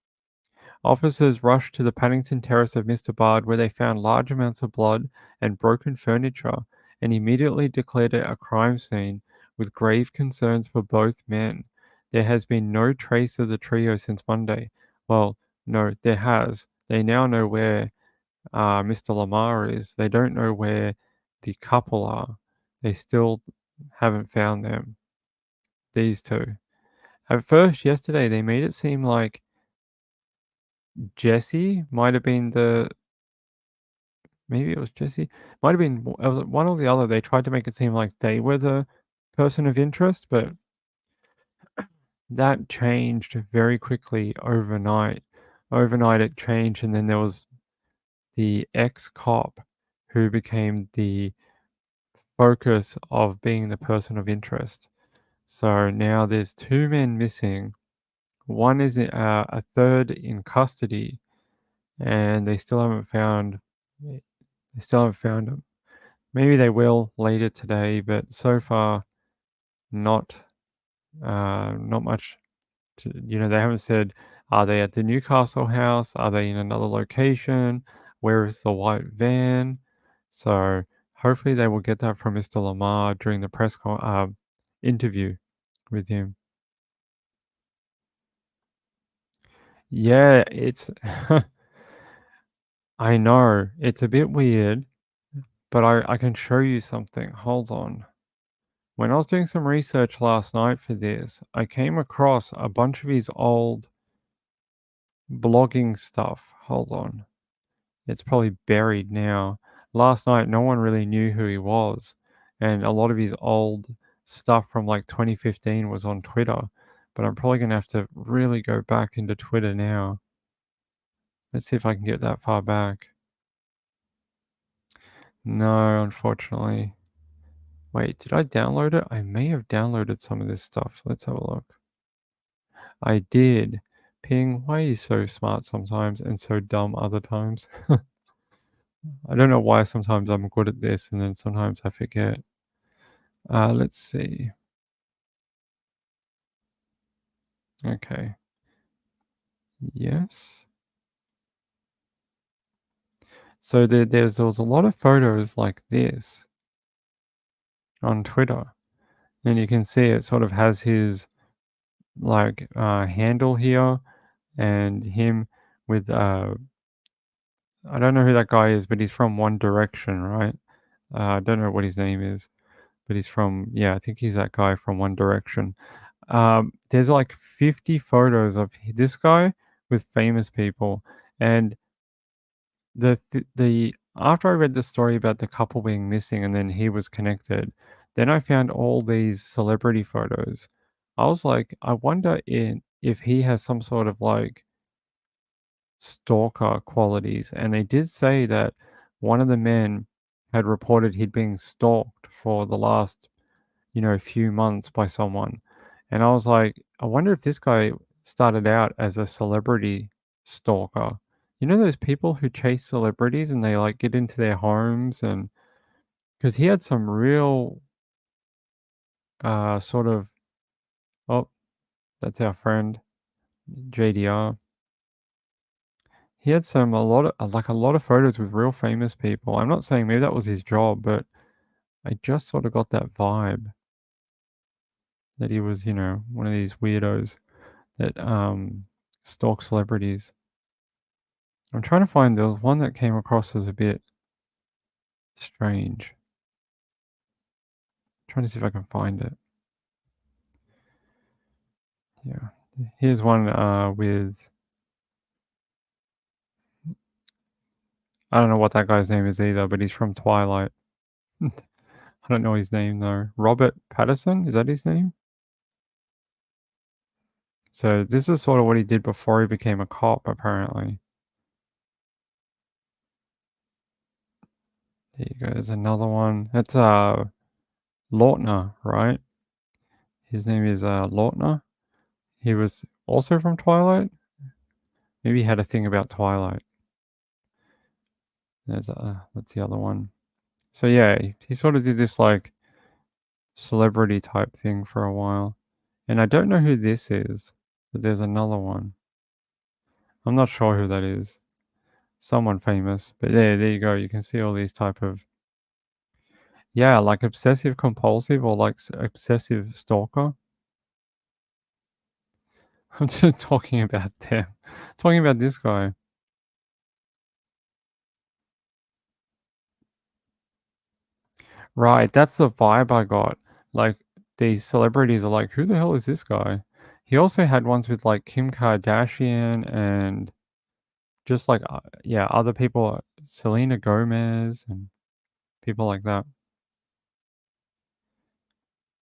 Officers rushed to the Paddington terrace of Mr. Baird, where they found large amounts of blood and broken furniture, and immediately declared it a crime scene, with grave concerns for both men. There has been no trace of the trio since Monday. Well, no, there has. They now know where Mr. Lamarre is. They don't know where the couple are. They still haven't found them. These two. At first, yesterday, they made it seem like Jesse might have been maybe it was Jesse. Might have been, it was one or the other. They tried to make it seem like they were the person of interest, but that changed very quickly overnight. Overnight, it changed, and then there was the ex-cop who became the focus of being the person of interest. So now there's two men missing. One is a third in custody, and they still haven't found him. Maybe they will later today, but so far, not much. They haven't said, are they at the Newcastle house? Are they in another location? Where is the white van? So hopefully they will get that from Mr. Lamarre during the press interview with him. Yeah, it's. I know it's a bit weird, but I can show you something. Hold on. When I was doing some research last night for this, I came across a bunch of his old blogging stuff. Hold on. It's probably buried now. Last night, no one really knew who he was. And a lot of his old stuff from like 2015 was on Twitter. But I'm probably going to have to really go back into Twitter now. Let's see if I can get that far back. No, unfortunately. Wait, did I download it? I may have downloaded some of this stuff. Let's have a look. I did. Ping, why are you so smart sometimes and so dumb other times? I don't know why sometimes I'm good at this and then sometimes I forget. Let's see. Okay. Yes. So there was a lot of photos like this on Twitter. And you can see it sort of has his like handle here and him with I don't know who that guy is, but he's from One Direction, right? I don't know what his name is, but he's from, I think he's that guy from One Direction. There's like 50 photos of this guy with famous people. And the after I read the story about the couple being missing and then he was connected, then I found all these celebrity photos. I was like, I wonder if he has some sort of like stalker qualities. And they did say that one of the men had reported he'd been stalked for the last, few months by someone. And I was like, I wonder if this guy started out as a celebrity stalker. You know those people who chase celebrities and they like get into their homes and because he had some real sort of oh, that's our friend JDR. He had a lot of photos with real famous people. I'm not saying maybe that was his job, but I just sort of got that vibe that he was, one of these weirdos that stalk celebrities. I'm trying to find there was one that came across as a bit strange. I'm trying to see if I can find it. Yeah. Here's one with I don't know what that guy's name is either, but he's from Twilight. I don't know his name though. Robert Patterson, is that his name? So this is sort of what he did before he became a cop, apparently. There you go. There's another one. That's Lautner, right? His name is Lautner. He was also from Twilight. Maybe he had a thing about Twilight. There's that's the other one. So yeah, he sort of did this like celebrity type thing for a while. And I don't know who this is, but there's another one. I'm not sure who that is. Someone famous. But there you go. You can see all these type of like obsessive compulsive or like obsessive stalker. I'm just talking about them. Talking about this guy. Right, that's the vibe I got. Like these celebrities are like, who the hell is this guy? He also had ones with like Kim Kardashian and just like other people, Selena Gomez and people like that.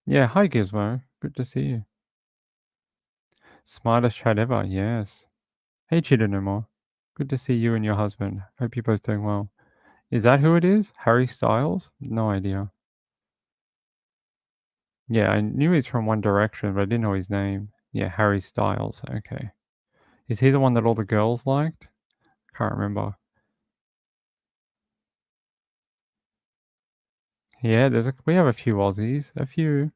Yeah, hi Gizmo. Good to see you. Smartest chat ever, yes. Hey Cheetah No More. Good to see you and your husband. Hope you're both doing well. Is that who it is? Harry Styles? No idea. Yeah, I knew he's from One Direction, but I didn't know his name. Yeah, Harry Styles. Okay. Is he the one that all the girls liked? Can't remember. Yeah, we have a few Aussies, a few.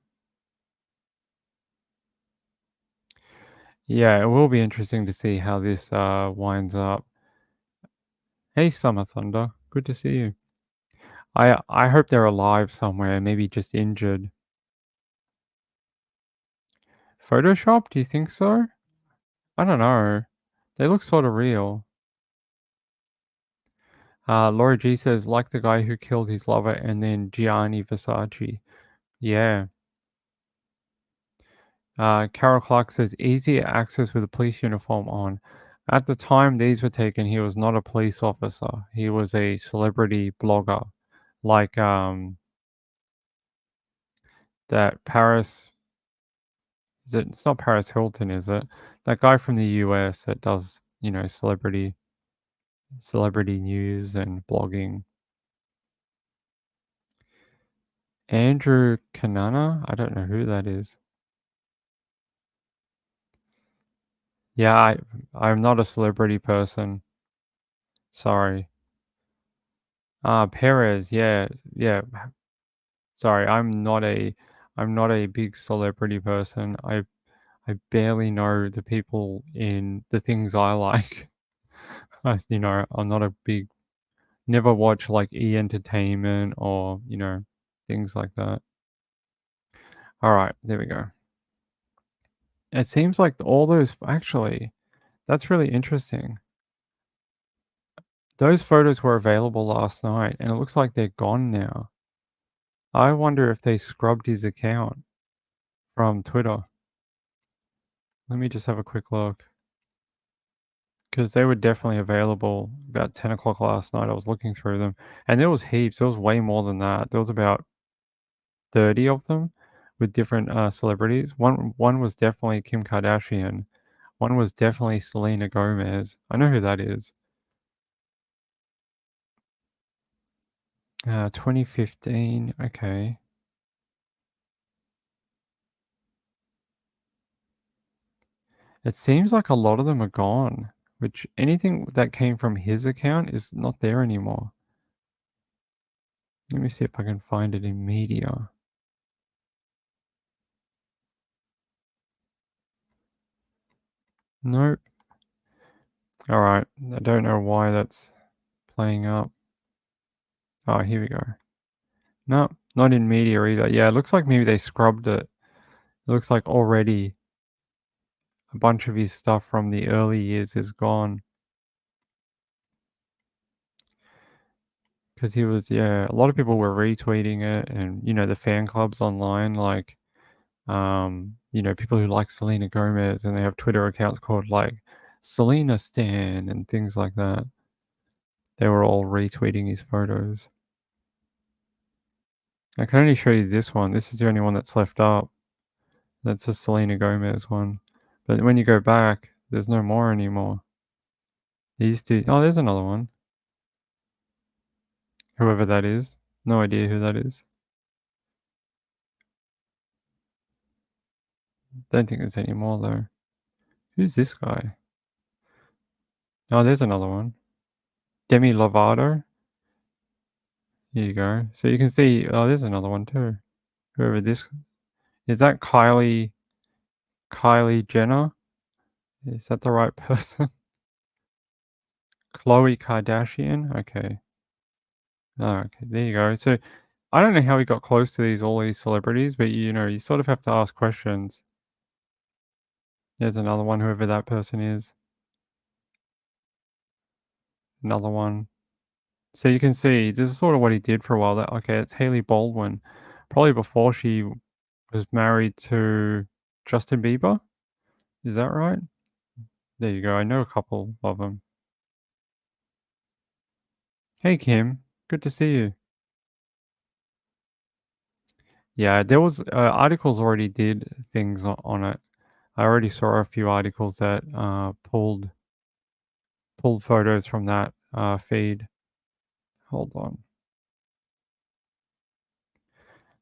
Yeah, it will be interesting to see how this winds up. Hey, Summer Thunder, good to see you. I hope they're alive somewhere, maybe just injured. Photoshop? Do you think so? I don't know. They look sort of real. Laura G says, like the guy who killed his lover and then Gianni Versace. Yeah. Carol Clark says, easier access with a police uniform on. At the time these were taken, he was not a police officer. He was a celebrity blogger. Like that Paris... It's not Paris Hilton, is it? That guy from the US that does, celebrity news and blogging. Andrew Kanana? I don't know who that is. Yeah, I'm not a celebrity person. Sorry. Perez, yeah. Sorry, I'm not a big celebrity person. I barely know the people in the things I like. I'm not a big... Never watch like E! Entertainment or, things like that. Alright, there we go. It seems like all those... Actually, that's really interesting. Those photos were available last night, and it looks like they're gone now. I wonder if they scrubbed his account from Twitter. Let me just have a quick look. Because they were definitely available about 10 o'clock last night. I was looking through them. And there was heaps. There was way more than that. There was about 30 of them with different celebrities. One was definitely Kim Kardashian. One was definitely Selena Gomez. I know who that is. 2015. Okay. It seems like a lot of them are gone. Which anything that came from his account is not there anymore. Let me see if I can find it in media. Nope. Alright, I don't know why that's playing up. Oh, here we go. Nope, not in media either. Yeah, it looks like maybe they scrubbed it. It looks like already a bunch of his stuff from the early years is gone. Because he was, a lot of people were retweeting it, and, the fan clubs online, like, people who like Selena Gomez, and they have Twitter accounts called, like, Selena Stan and things like that. They were all retweeting his photos. I can only show you this one. This is the only one that's left up. That's a Selena Gomez one. But when you go back, there's no more anymore. These two... Oh, there's another one. Whoever that is. No idea who that is. Don't think there's any more, though. Who's this guy? Oh, there's another one. Demi Lovato. Here you go. So you can see... Oh, there's another one, too. Whoever this... Is that Kylie Jenner? Is that the right person? Khloe Kardashian? Okay. Oh, okay, there you go. So I don't know how he got close to all these celebrities, but you sort of have to ask questions. There's another one, whoever that person is. Another one. So you can see this is sort of what he did for a while. Okay, it's Hailey Baldwin. Probably before she was married to Justin Bieber. Is that right? There you go. I know a couple of them. Hey, Kim. Good to see you. Yeah, there was articles already did things on it. I already saw a few articles that pulled photos from that feed. Hold on.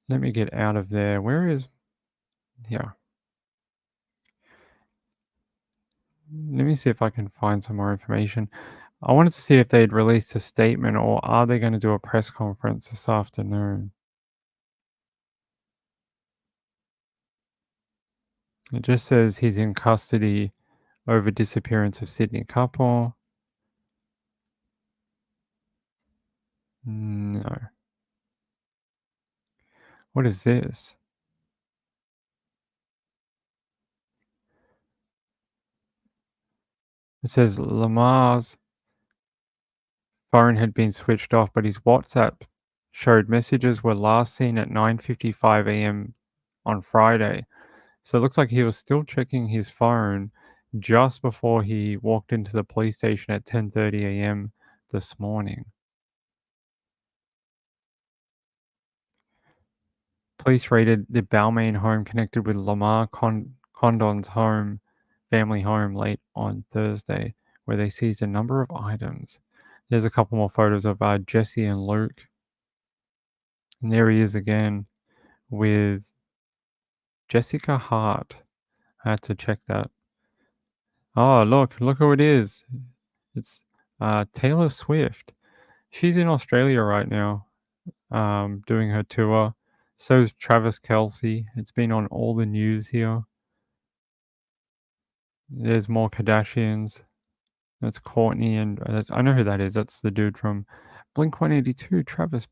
Let me get out of there. Where is... Yeah. Let me see if I can find some more information. I wanted to see if they'd released a statement, or are they going to do a press conference this afternoon? It just says he's in custody over disappearance of Sydney couple. No. What is this? It says Lamar's phone had been switched off, but his WhatsApp showed messages were last seen at 9:55 a.m. on Friday. So it looks like he was still checking his phone just before he walked into the police station at 10:30 a.m. this morning. Police raided the Balmain home connected with Lamarre Condon's family home late on Thursday, where they seized a number of items. There's a couple more photos of Jesse and Luke. And there he is again with Jessica Hart. I had to check that. Oh, look who it is. It's Taylor Swift. She's in Australia right now, doing her tour. So's Travis Kelce. It's been on all the news here. There's more Kardashians. That's Courtney, and I know who that is. That's the dude from Blink-182, Travis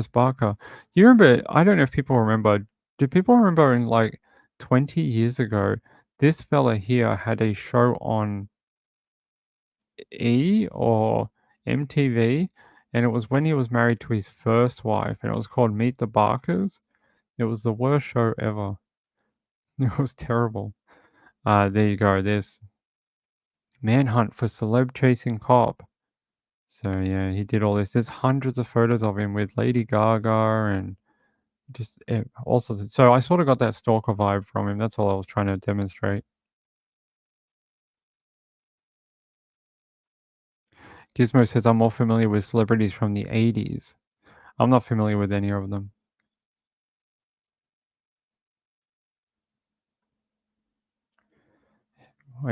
Barker. Do you remember? I don't know if people remember. Do people remember in like 20 years ago, this fella here had a show on E or MTV, and it was when he was married to his first wife, and it was called Meet the Barkers. It was the worst show ever. It was terrible. There you go. There's Manhunt for Celeb Chasing Cop. So yeah, he did all this. There's hundreds of photos of him with Lady Gaga and just all sorts of. So I sort of got that stalker vibe from him. That's all I was trying to demonstrate. Gizmo says I'm more familiar with celebrities from the 80s. I'm not familiar with any of them.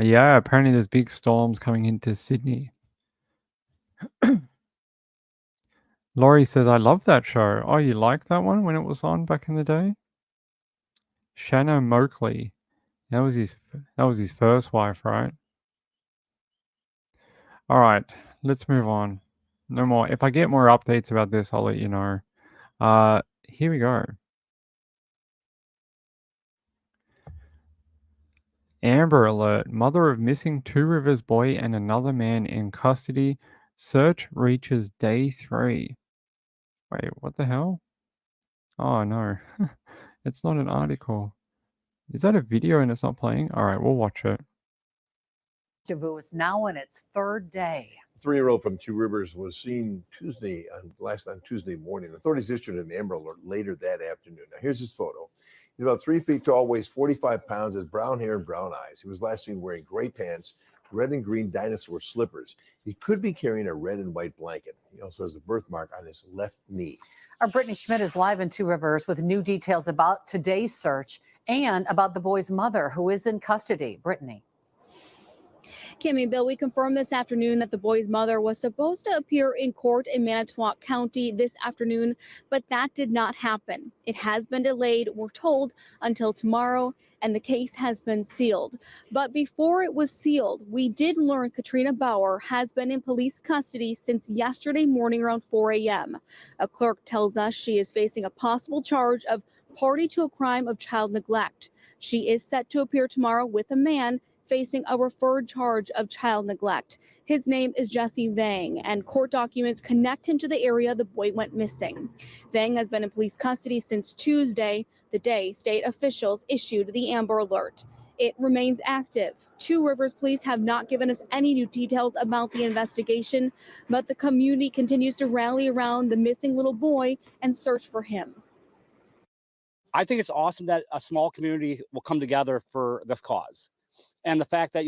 Yeah, apparently there's big storms coming into Sydney. Laurie says, I love that show. Oh, you liked that one when it was on back in the day? Shannon Moakley. That was his first wife, right? All right, let's move on. No more. If I get more updates about this, I'll let you know. Here we go. Amber alert. Mother of missing Two Rivers boy and another man in custody. Search reaches day 3. Wait, what the hell? Oh, no. It's not an article. Is that a video and it's not playing? All right, we'll watch it. Elijah Vue is now in its 3rd day. 3-year-old from Two Rivers was seen on Tuesday morning. Authorities issued an Amber Alert later that afternoon. Now, here's his photo. He's about 3 feet tall, weighs 45 pounds, has brown hair and brown eyes. He was last seen wearing gray pants, red and green dinosaur slippers. He could be carrying a red and white blanket. He also has a birthmark on his left knee. Our Brittany Schmidt is live in Two Rivers with new details about today's search and about the boy's mother, who is in custody. Brittany. Kimmy, Bill, we confirmed this afternoon that the boy's mother was supposed to appear in court in Manitowoc County this afternoon, but that did not happen. It has been delayed, we're told, until tomorrow, and the case has been sealed. But before it was sealed, we did learn Katrina Bauer has been in police custody since yesterday morning around 4 a.m. A clerk tells us she is facing a possible charge of party to a crime of child neglect. She is set to appear tomorrow with a man facing a referred charge of child neglect. His name is Jesse Vang, and court documents connect him to the area the boy went missing. Vang has been in police custody since Tuesday, the day state officials issued the Amber Alert. It remains active. Two Rivers Police have not given us any new details about the investigation, but the community continues to rally around the missing little boy and search for him. I think it's awesome that a small community will come together for this cause. And the fact that,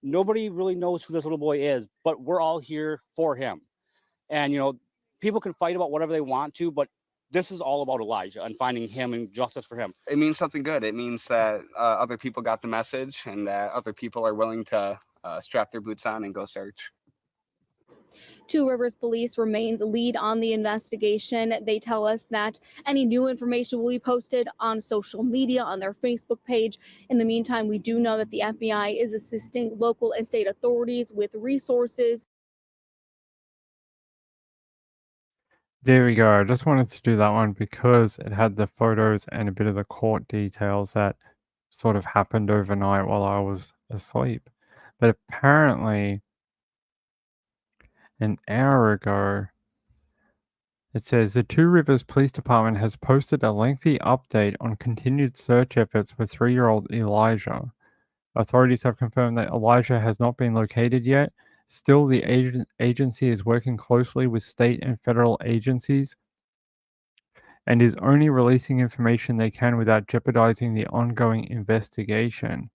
nobody really knows who this little boy is, but we're all here for him. And, people can fight about whatever they want to, but this is all about Elijah and finding him and justice for him. It means something good. It means that other people got the message and that other people are willing to strap their boots on and go search. Two Rivers Police remains lead on the investigation. They tell us that any new information will be posted on social media, on their Facebook page. In the meantime, we do know that the FBI is assisting local and state authorities with resources. There we go. I just wanted to do that one because it had the photos and a bit of the court details that sort of happened overnight while I was asleep. But apparently, an hour ago, it says the Two Rivers Police Department has posted a lengthy update on continued search efforts for 3-year-old Elijah. Authorities have confirmed that Elijah has not been located yet. Still, the agency is working closely with state and federal agencies and is only releasing information they can without jeopardizing the ongoing investigation.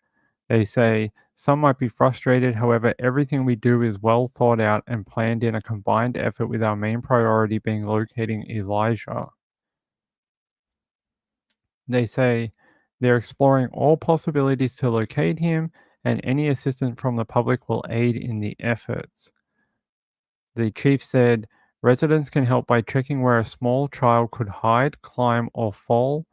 They say, some might be frustrated, however, everything we do is well thought out and planned in a combined effort with our main priority being locating Elijah. They say they're exploring all possibilities to locate him, and any assistance from the public will aid in the efforts. The chief said, residents can help by checking where a small child could hide, climb, or fall.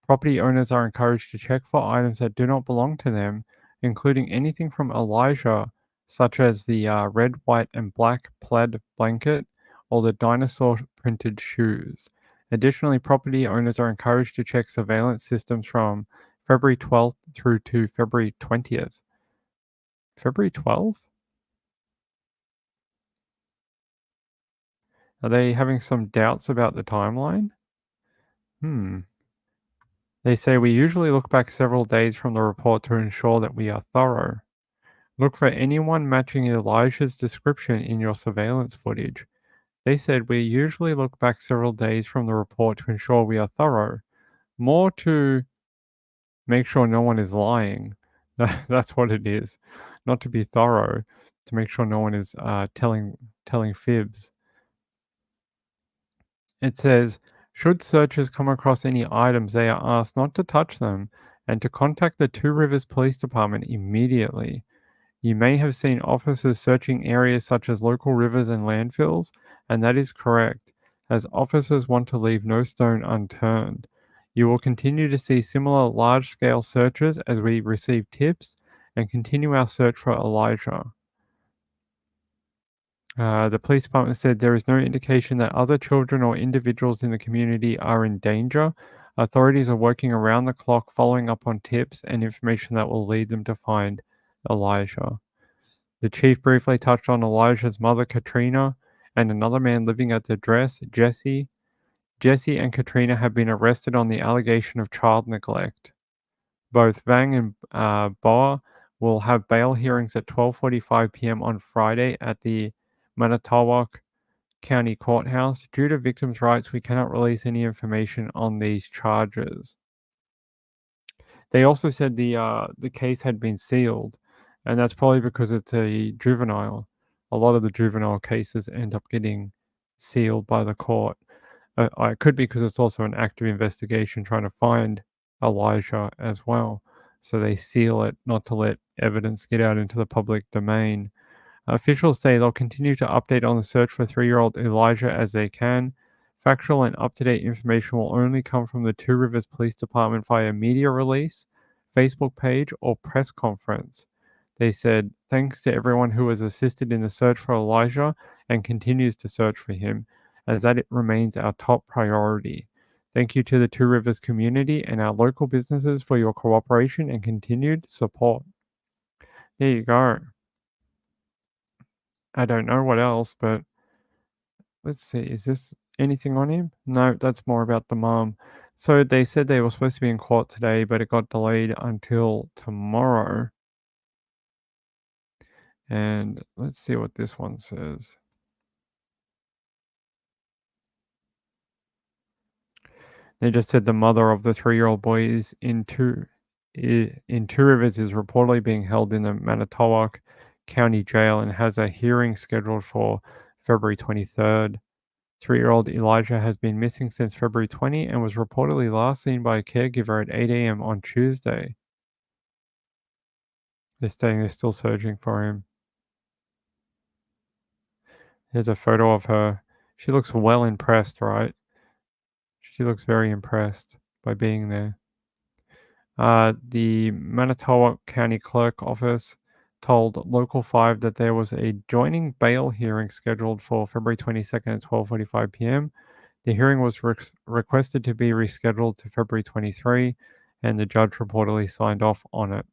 Property owners are encouraged to check for items that do not belong to them, including anything from Elijah, such as the red, white, and black plaid blanket or the dinosaur printed shoes. Additionally, property owners are encouraged to check surveillance systems from February 12th through to February 20th. February 12th? Are they having some doubts about the timeline? They say we usually look back several days from the report to ensure that we are thorough. Look for anyone matching Elijah's description in your surveillance footage. They said we usually look back several days from the report to ensure we are thorough. More to make sure no one is lying. That's what it is. Not to be thorough, to make sure no one is telling fibs. It says, should searchers come across any items, they are asked not to touch them and to contact the Two Rivers Police Department immediately. You may have seen officers searching areas such as local rivers and landfills, and that is correct, as officers want to leave no stone unturned. You will continue to see similar large-scale searches as we receive tips and continue our search for Elijah. The police department said there is no indication that other children or individuals in the community are in danger. Authorities are working around the clock following up on tips and information that will lead them to find Elijah. The chief briefly touched on Elijah's mother, Katrina, and another man living at the address, Jesse. Jesse and Katrina have been arrested on the allegation of child neglect. Both Vang and Beau will have bail hearings at 12:45 p.m. on Friday at the Manitowoc County Courthouse. Due to victims' rights, we cannot release any information on these charges. They also said the case had been sealed, and that's probably because it's a juvenile. A lot of the juvenile cases end up getting sealed by the court. It could be because it's also an active investigation trying to find Elijah as well. So they seal it not to let evidence get out into the public domain. Officials say they'll continue to update on the search for 3-year-old Elijah as they can. Factual and up-to-date information will only come from the Two Rivers Police Department via media release, Facebook page, or press conference. They said, thanks to everyone who has assisted in the search for Elijah and continues to search for him, as that it remains our top priority. Thank you to the Two Rivers community and our local businesses for your cooperation and continued support. There you go. I don't know what else, but let's see. Is this anything on him? No, that's more about the mom. So they said they were supposed to be in court today, but it got delayed until tomorrow. And let's see what this one says. They just said the mother of the 3-year-old boy is in Two Rivers is reportedly being held in the Manitowoc County Jail and has a hearing scheduled for February 23rd. 3-year-old Elijah has been missing since February 20 and was reportedly last seen by a caregiver at 8 a.m. on Tuesday. They're saying they're still searching for him. Here's a photo of her. She looks well impressed, right? She looks very impressed by being there. The Manitowoc County Clerk Office told Local 5 that there was a joining bail hearing scheduled for February 22nd at 12:45 p.m. The hearing was requested to be rescheduled to February 23, and the judge reportedly signed off on it.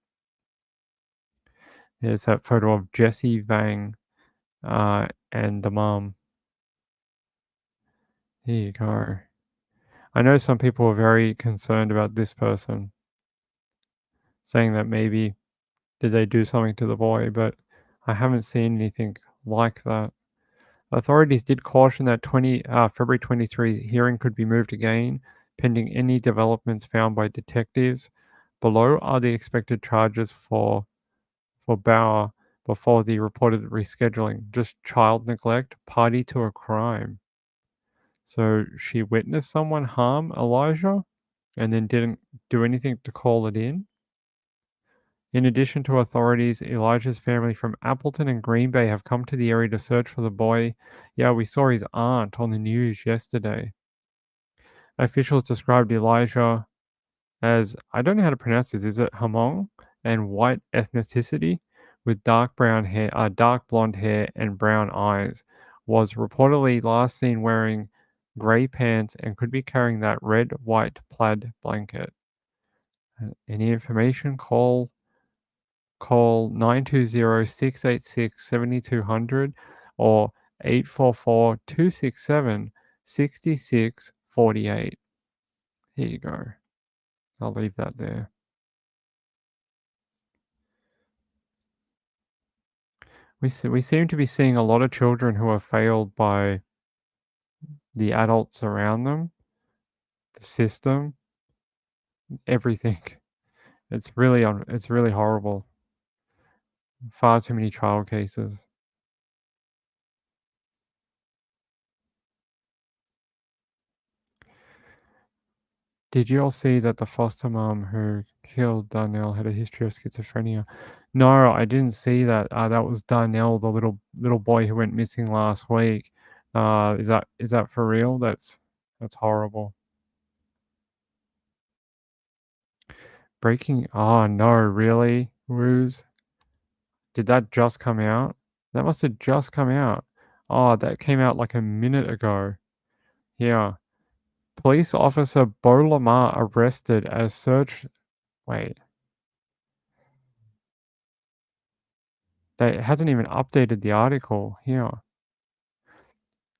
There's that photo of Jesse Vang and the mom. Here you go. I know some people are very concerned about this person, saying that maybe did they do something to the boy, but I haven't seen anything like that. Authorities did caution that February 23 hearing could be moved again, pending any developments found by detectives. Below are the expected charges for Beau before the reported rescheduling. Just child neglect, party to a crime. So she witnessed someone harm Elijah and then didn't do anything to call it in. In addition to authorities, Elijah's family from Appleton and Green Bay have come to the area to search for the boy. Yeah, we saw his aunt on the news yesterday. Officials described Elijah as, I don't know how to pronounce this, is it Hmong, and white ethnicity with dark blonde hair and brown eyes. Was reportedly last seen wearing grey pants and could be carrying that red-white plaid blanket. Any information? Call 920-686-7200 or 844-267-6648. Here you go. I'll leave that there. We seem to be seeing a lot of children who are failed by the adults around them, the system, everything. It's really horrible. Far too many child cases. Did you all see that the foster mom who killed Darnell had a history of schizophrenia? No, I didn't see that. That was Darnell, the little boy who went missing last week. Is that for real? That's horrible. Breaking. Oh no, really, Ruse? Did that just come out? That must have just come out. Oh, that came out like a minute ago. Yeah. Police officer Beau Lamarre arrested as search. Wait. It hasn't even updated the article here.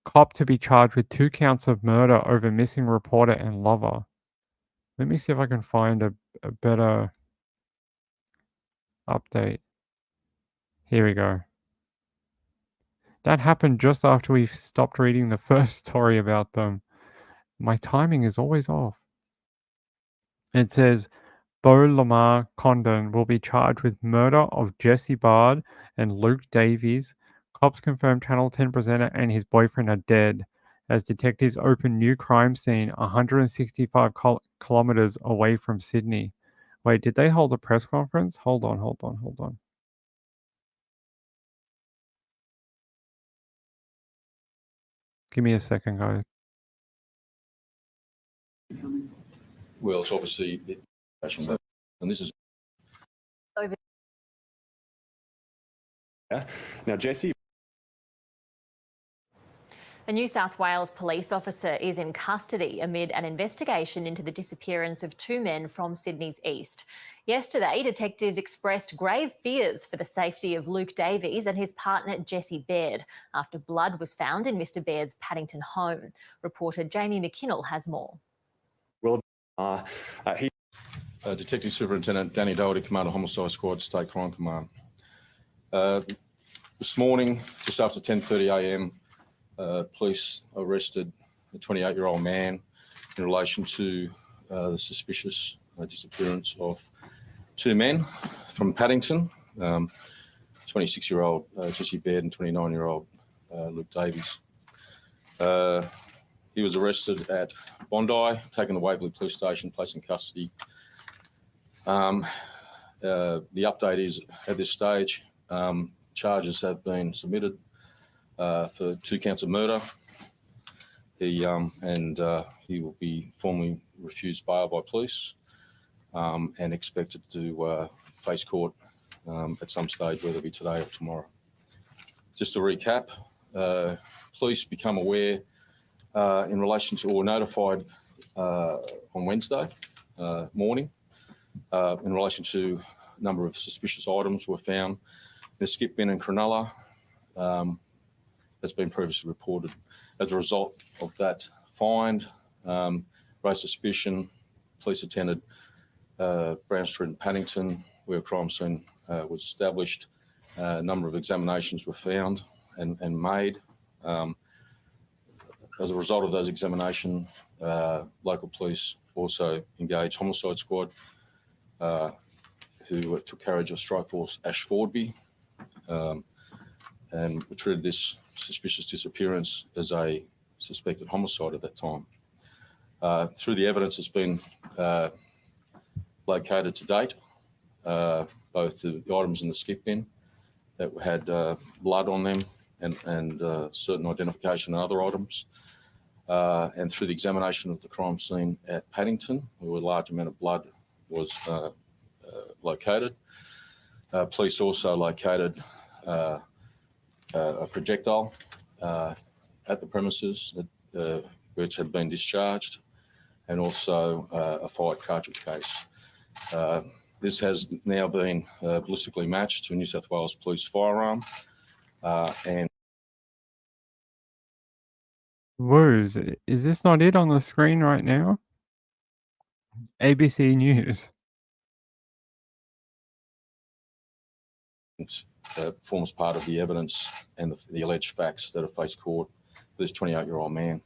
Cop to be charged with 2 counts of murder over missing reporter and lover. Let me see if I can find a better update. Here we go. That happened just after we stopped reading the first story about them. My timing is always off. It says, Beau Lamarre Condon will be charged with murder of Jesse Baird and Luke Davies. Cops confirm Channel 10 presenter and his boyfriend are dead as detectives open new crime scene 165 kilometers away from Sydney. Wait, did they hold a press conference? Hold on. Give me a second, guys. Well, it's obviously, and this is. Now, Jesse. A New South Wales police officer is in custody amid an investigation into the disappearance of 2 men from Sydney's east. Yesterday, detectives expressed grave fears for the safety of Luke Davies and his partner Jesse Baird after blood was found in Mr Baird's Paddington home. Reporter Jamie McKinnell has more. Well, Detective Superintendent Danny Doherty, Commander Homicide Squad, State Crime Command. This morning, just after 10:30 a.m, police arrested a 28-year-old man in relation to the suspicious disappearance of 2 men from Paddington, 26-year-old Jesse Baird and 29-year-old Luke Davies. He was arrested at Bondi, taken to Waverley Police Station, placed in custody. The update is, at this stage, charges have been submitted. for 2 counts of murder. He will be formally refused bail by police and expected to face court at some stage, whether it be today or tomorrow. Just to recap, police become aware in relation to, or notified on Wednesday morning in relation to a number of suspicious items were found in a skip bin in Cronulla. That's been previously reported. As a result of that find, raised suspicion, police attended Brown Street in Paddington, where a crime scene was established. A number of examinations were found and made. As a result of those examinations, local police also engaged homicide squad, who took carriage of Strikeforce Ash Fordby, and we treated this suspicious disappearance as a suspected homicide at that time. Through the evidence that's been located to date, both the items in the skip bin that had blood on them and certain identification of other items, and through the examination of the crime scene at Paddington, where a large amount of blood was located. Police also located a projectile at the premises which had been discharged, and also a fired cartridge case. This has now been ballistically matched to a New South Wales Police firearm, and Woos, is this not it on the screen right now? ABC News. Forms part of the evidence and the alleged facts that have faced court for this 28-year-old man.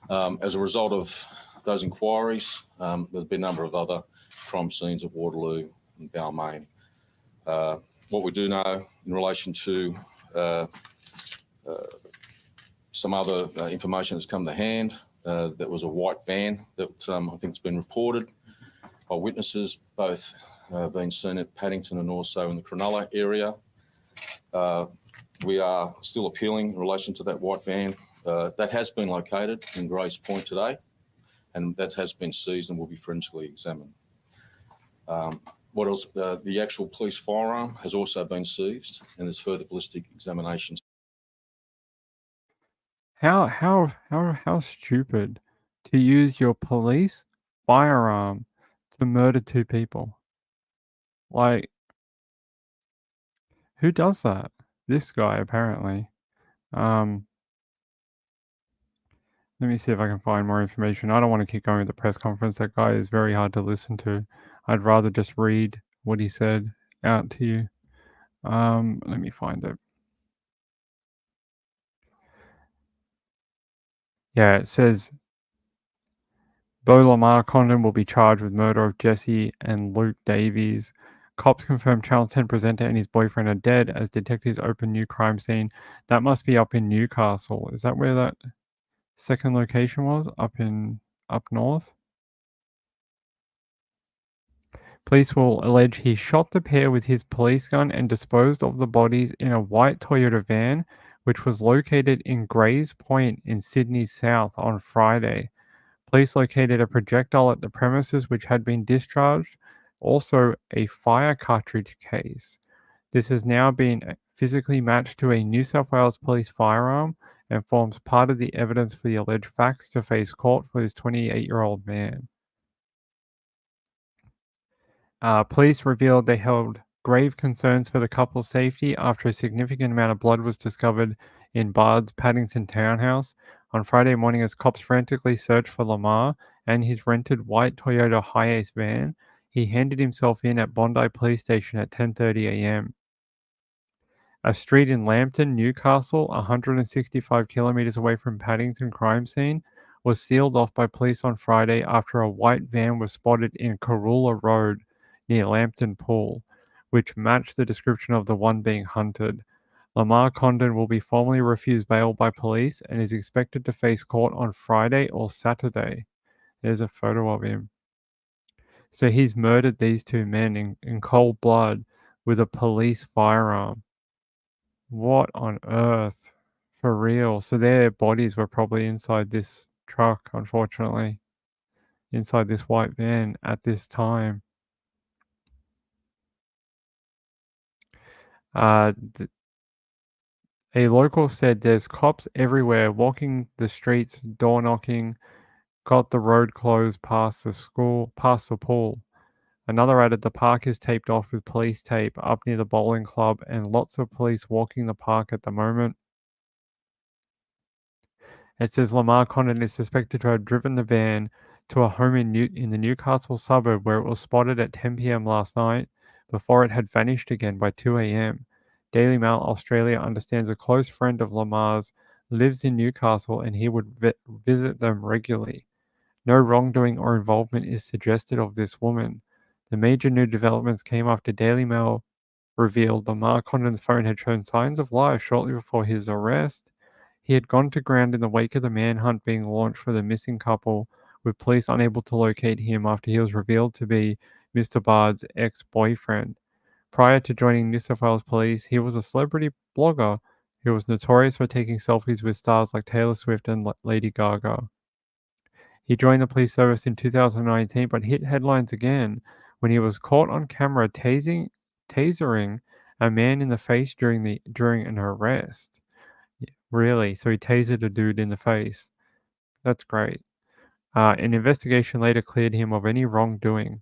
As a result of those inquiries, there's been a number of other crime scenes at Waterloo and Balmain. What we do know in relation to some other information that's come to hand, that was a white van that I think has been reported by witnesses, both being seen at Paddington and also in the Cronulla area. We are still appealing in relation to that white van. That has been located in Grace Point today, and that has been seized and will be forensically examined. What else? The actual police firearm has also been seized, and there's further ballistic examinations. How stupid to use your police firearm to murder 2 people. Like, who does that? This guy, apparently. Let me see if I can find more information. I don't want to keep going with the press conference. That guy is very hard to listen to. I'd rather just read what he said out to you. Let me find it. Yeah, it says Beau Lamarre Condon will be charged with murder of Jesse and Luke Davies. Cops confirm Channel 10 presenter and his boyfriend are dead as detectives open new crime scene. That must be up in Newcastle. Is that where that second location was? Up north? Police will allege he shot the pair with his police gun and disposed of the bodies in a white Toyota van, which was located in Grays Point in Sydney's south on Friday. Police located a projectile at the premises which had been discharged, also a fire cartridge case. This has now been physically matched to a New South Wales Police firearm and forms part of the evidence for the alleged facts to face court for this 28-year-old man. Police revealed they held grave concerns for the couple's safety after a significant amount of blood was discovered in Bard's Paddington townhouse on Friday morning as cops frantically searched for Lamarre and his rented white Toyota Hiace van. He handed himself in at Bondi Police Station at 10:30 a.m. A street in Lambton, Newcastle, 165 kilometres away from Paddington crime scene, was sealed off by police on Friday after a white van was spotted in Corula Road near Lambton Pool, which matched the description of the one being hunted. Lamarre Condon will be formally refused bail by police and is expected to face court on Friday or Saturday. There's a photo of him. So he's murdered these 2 men in cold blood with a police firearm. What on earth? For real. So their bodies were probably inside this truck, unfortunately. Inside this white van at this time. A local said there's cops everywhere walking the streets, door knocking, got the road closed past the school, past the pool. Another added the park is taped off with police tape up near the bowling club and lots of police walking the park at the moment. It says Lamarre Condon is suspected to have driven the van to a home in the Newcastle suburb where it was spotted at 10 p.m. last night before it had vanished again by 2 a.m. Daily Mail Australia understands a close friend of Lamarre's lives in Newcastle and he would visit them regularly. No wrongdoing or involvement is suggested of this woman. The major new developments came after Daily Mail revealed Lamarre Condon's phone had shown signs of life shortly before his arrest. He had gone to ground in the wake of the manhunt being launched for the missing couple, with police unable to locate him after he was revealed to be Mr. Baird's ex-boyfriend. Prior to joining New South Wales Police, he was a celebrity blogger who was notorious for taking selfies with stars like Taylor Swift and Lady Gaga. He joined the police service in 2019 but hit headlines again when he was caught on camera tasering a man in the face during an arrest. Really? So he tasered a dude in the face. That's great. An investigation later cleared him of any wrongdoing.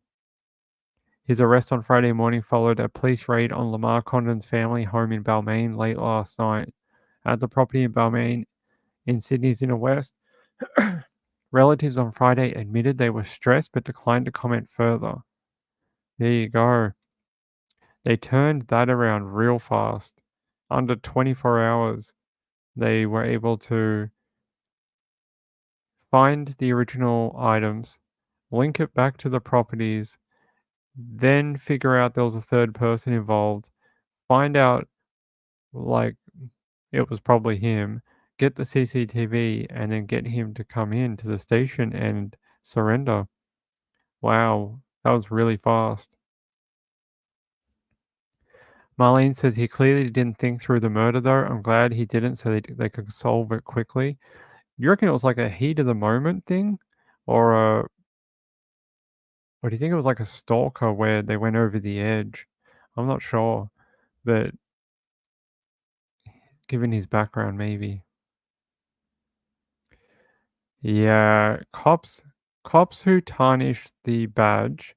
His arrest on Friday morning followed a police raid on Lamarre Condon's family home in Balmain late last night. At the property in Balmain in Sydney's inner west, relatives on Friday admitted they were stressed but declined to comment further. There you go. They turned that around real fast. Under 24 hours, they were able to find the original items, link it back to the properties, then figure out there was a third person involved, find out like it was probably him, get the CCTV, and then get him to come in to the station and surrender. Wow, that was really fast. Marlene says he clearly didn't think through the murder, though. I'm glad he didn't, so they could solve it quickly. You reckon it was like a heat of the moment thing? Or do you think it was like a stalker where they went over the edge? I'm not sure, but given his background, maybe. Yeah, cops who tarnish the badge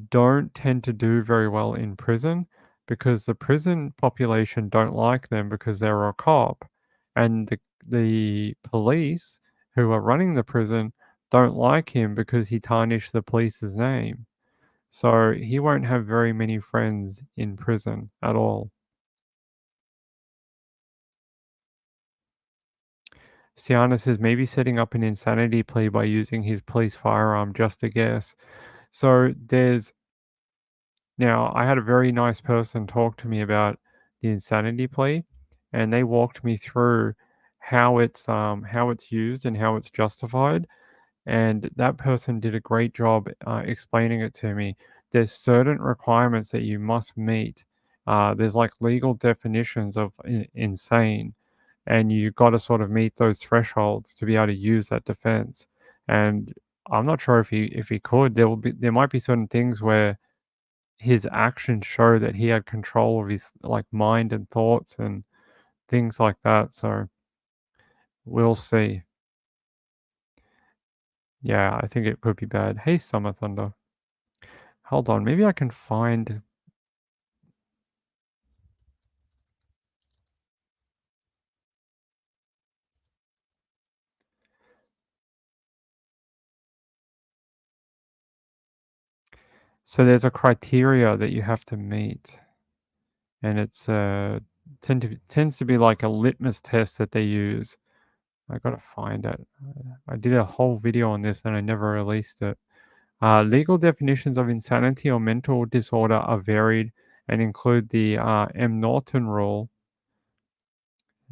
don't tend to do very well in prison because the prison population don't like them because they're a cop, and the police who are running the prison don't like him because he tarnished the police's name. So he won't have very many friends in prison at all. Siana says maybe setting up an insanity plea by using his police firearm, just a guess. So now I had a very nice person talk to me about the insanity plea, and they walked me through how it's used and how it's justified. And that person did a great job explaining it to me. There's certain requirements that you must meet. There's like legal definitions of insane, and you got to sort of meet those thresholds to be able to use that defense. And I'm not sure if he could. There might be certain things where his actions show that he had control of his like mind and thoughts and things like that. So we'll see. Yeah, I think it could be bad. Hey, Summer Thunder. Hold on, maybe I can find. So there's a criteria that you have to meet, and it's tends to be like a litmus test that they use. I gotta find it. I did a whole video on this and I never released it. Legal definitions of insanity or mental disorder are varied and include the M. Norton rule.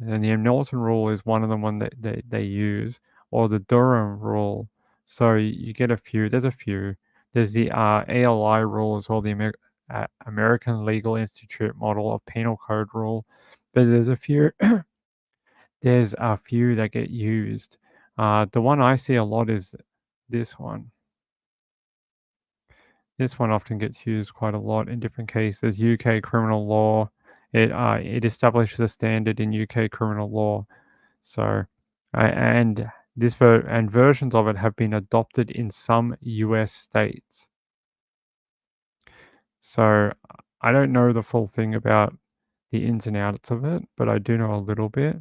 And the M. Norton rule is one of the one that they use, or the Durham rule. So you get a few. There's a few. There's the ALI rule as well, the American Legal Institute model of penal code rule. but there's a few there's a few that get used. The one I see a lot is this one. This one often gets used quite a lot in different cases. UK criminal law. It establishes a standard in UK criminal law. So, and versions of it have been adopted in some US states. So I don't know the full thing about the ins and outs of it, but I do know a little bit.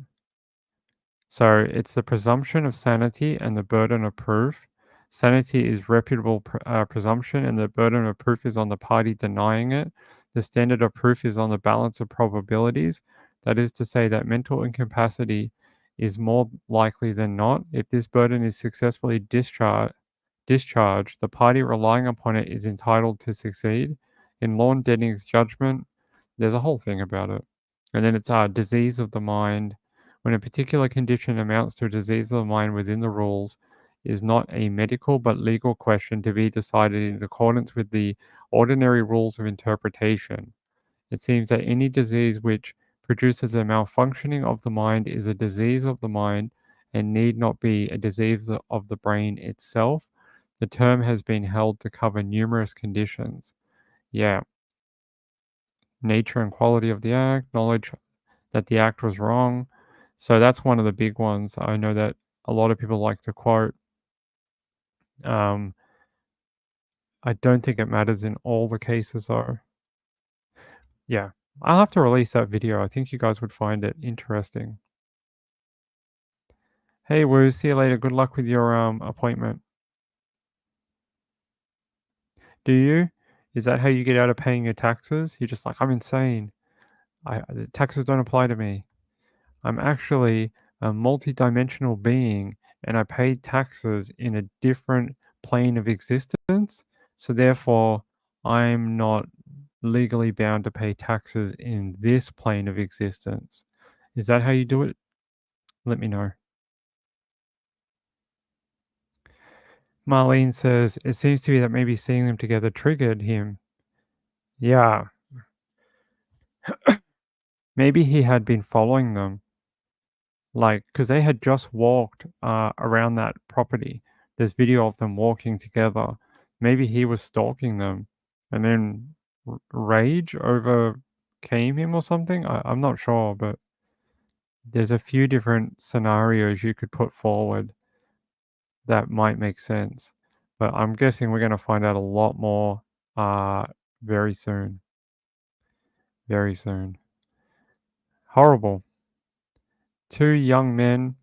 So it's the presumption of sanity and the burden of proof. Sanity is reputable presumption, and the burden of proof is on the party denying it. The standard of proof is on the balance of probabilities. That is to say that mental incapacity is more likely than not. If this burden is successfully discharged, the party relying upon it is entitled to succeed. In Lorne Denning's judgment, there's a whole thing about it. And then it's disease of the mind. When a particular condition amounts to a disease of the mind within the rules, is not a medical but legal question to be decided in accordance with the ordinary rules of interpretation. It seems that any disease which produces a malfunctioning of the mind is a disease of the mind and need not be a disease of the brain itself. The term has been held to cover numerous conditions. Yeah. Nature and quality of the act, knowledge that the act was wrong. So that's one of the big ones I know that a lot of people like to quote. I don't think it matters in all the cases though. Yeah, I'll have to release that video. I think you guys would find it interesting. Hey, Woo, see you later. Good luck with your appointment. Do you? Is that how you get out of paying your taxes? You're just like, I'm insane. The taxes don't apply to me. I'm actually a multi-dimensional being, and I pay taxes in a different plane of existence. So therefore, I'm not legally bound to pay taxes in this plane of existence. Is that how you do it? Let me know. Marlene says, it seems to me that maybe seeing them together triggered him. Yeah. Maybe he had been following them. Like, because they had just walked around that property. There's video of them walking together. Maybe he was stalking them, and then rage overcame him or something. I'm not sure, but there's a few different scenarios you could put forward that might make sense. But I'm guessing we're going to find out a lot more very soon. Very soon. Horrible. Two young men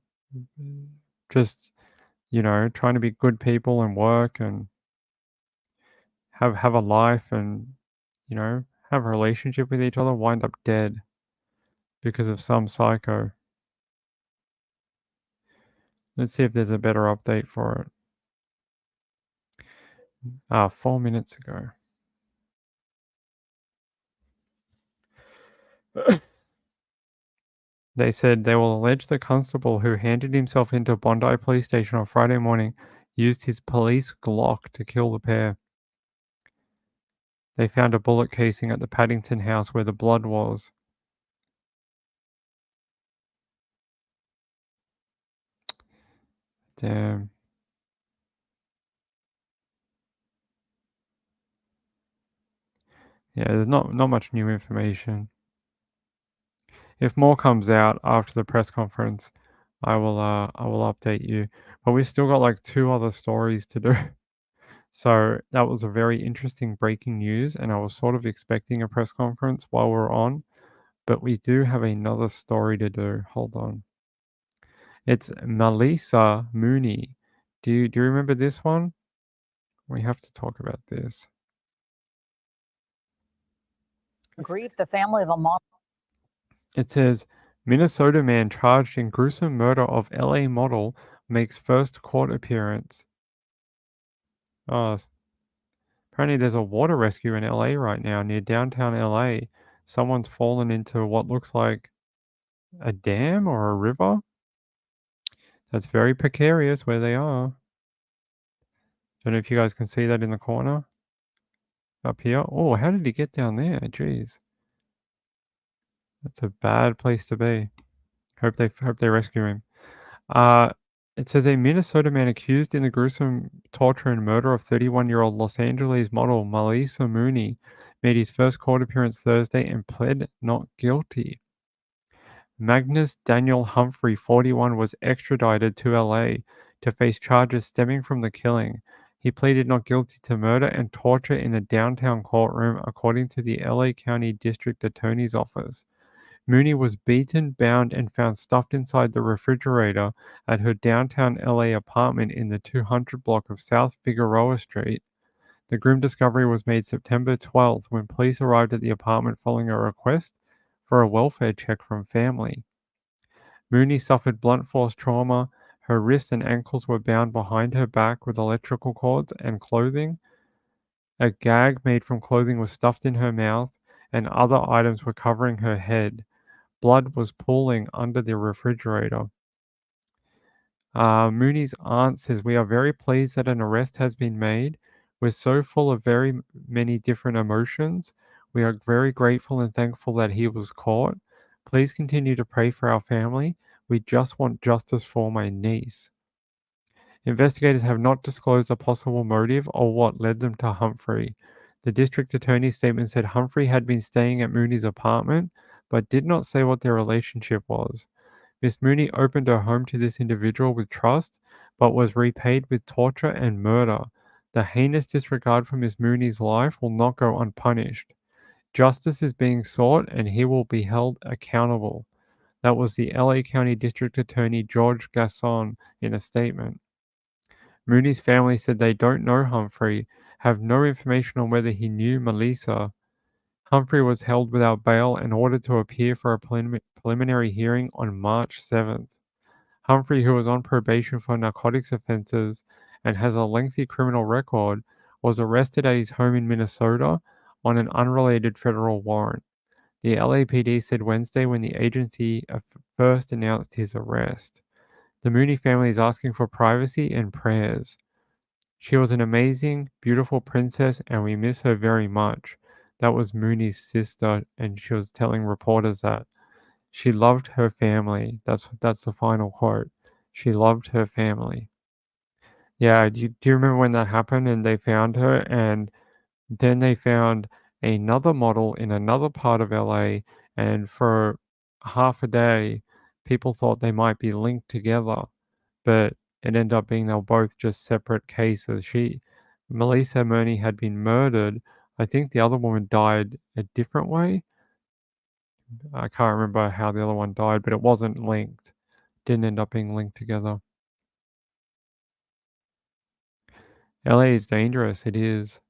just, trying to be good people and work and have a life and, have a relationship with each other, wind up dead because of some psycho. Let's see if there's a better update for it. 4 minutes ago. They said they will allege the constable who handed himself into Bondi Police Station on Friday morning used his police Glock to kill the pair. They found a bullet casing at the Paddington house where the blood was. Damn. Yeah, there's not much new information. If more comes out after the press conference, I will update you. But we've still got like 2 other stories to do. So that was a very interesting breaking news, and I was sort of expecting a press conference while we're on, but we do have another story to do. Hold on. It's Melissa Mooney. Do you remember this one? We have to talk about this. Grief, the family of a mom. It says, Minnesota man charged in gruesome murder of LA model makes first court appearance. Oh, apparently there's a water rescue in LA right now near downtown LA. Someone's fallen into what looks like a dam or a river. That's very precarious where they are. Don't know if you guys can see that in the corner. Up here. Oh, how did he get down there? Jeez. That's a bad place to be. Hope they rescue him. It says a Minnesota man accused in the gruesome torture and murder of 31-year-old Los Angeles model Melissa Mooney made his first court appearance Thursday and pled not guilty. Magnus Daniel Humphrey, 41, was extradited to LA to face charges stemming from the killing. He pleaded not guilty to murder and torture in the downtown courtroom, according to the LA County District Attorney's Office. Mooney was beaten, bound, and found stuffed inside the refrigerator at her downtown LA apartment in the 200 block of South Figueroa Street. The grim discovery was made September 12th when police arrived at the apartment following a request for a welfare check from family. Mooney suffered blunt force trauma. Her wrists and ankles were bound behind her back with electrical cords and clothing. A gag made from clothing was stuffed in her mouth, and other items were covering her head. Blood was pooling under the refrigerator. Mooney's aunt says, "We are very pleased that an arrest has been made. We're so full of very many different emotions. We are very grateful and thankful that he was caught. Please continue to pray for our family. We just want justice for my niece." Investigators have not disclosed a possible motive or what led them to Humphrey. The district attorney's statement said Humphrey had been staying at Mooney's apartment, but did not say what their relationship was. Miss Mooney opened her home to this individual with trust, but was repaid with torture and murder. The heinous disregard for Miss Mooney's life will not go unpunished. Justice is being sought, and he will be held accountable. That was the LA County District Attorney George Gasson in a statement. Mooney's family said they don't know Humphrey, have no information on whether he knew Melissa. Humphrey was held without bail and ordered to appear for a preliminary hearing on March 7th. Humphrey, who was on probation for narcotics offenses and has a lengthy criminal record, was arrested at his home in Minnesota on an unrelated federal warrant. The LAPD said Wednesday when the agency first announced his arrest. The Mooney family is asking for privacy and prayers. She was an amazing, beautiful princess, and we miss her very much. That was Mooney's sister, and she was telling reporters that she loved her family. That's the final quote. She loved her family. Yeah, do you remember when that happened and they found her, and then they found another model in another part of LA, and for half a day, people thought they might be linked together, but it ended up being they were both just separate cases. Melissa Mooney had been murdered. I think the other woman died a different way. I can't remember how the other one died, but it wasn't linked. Didn't end up being linked together. LA is dangerous. It is.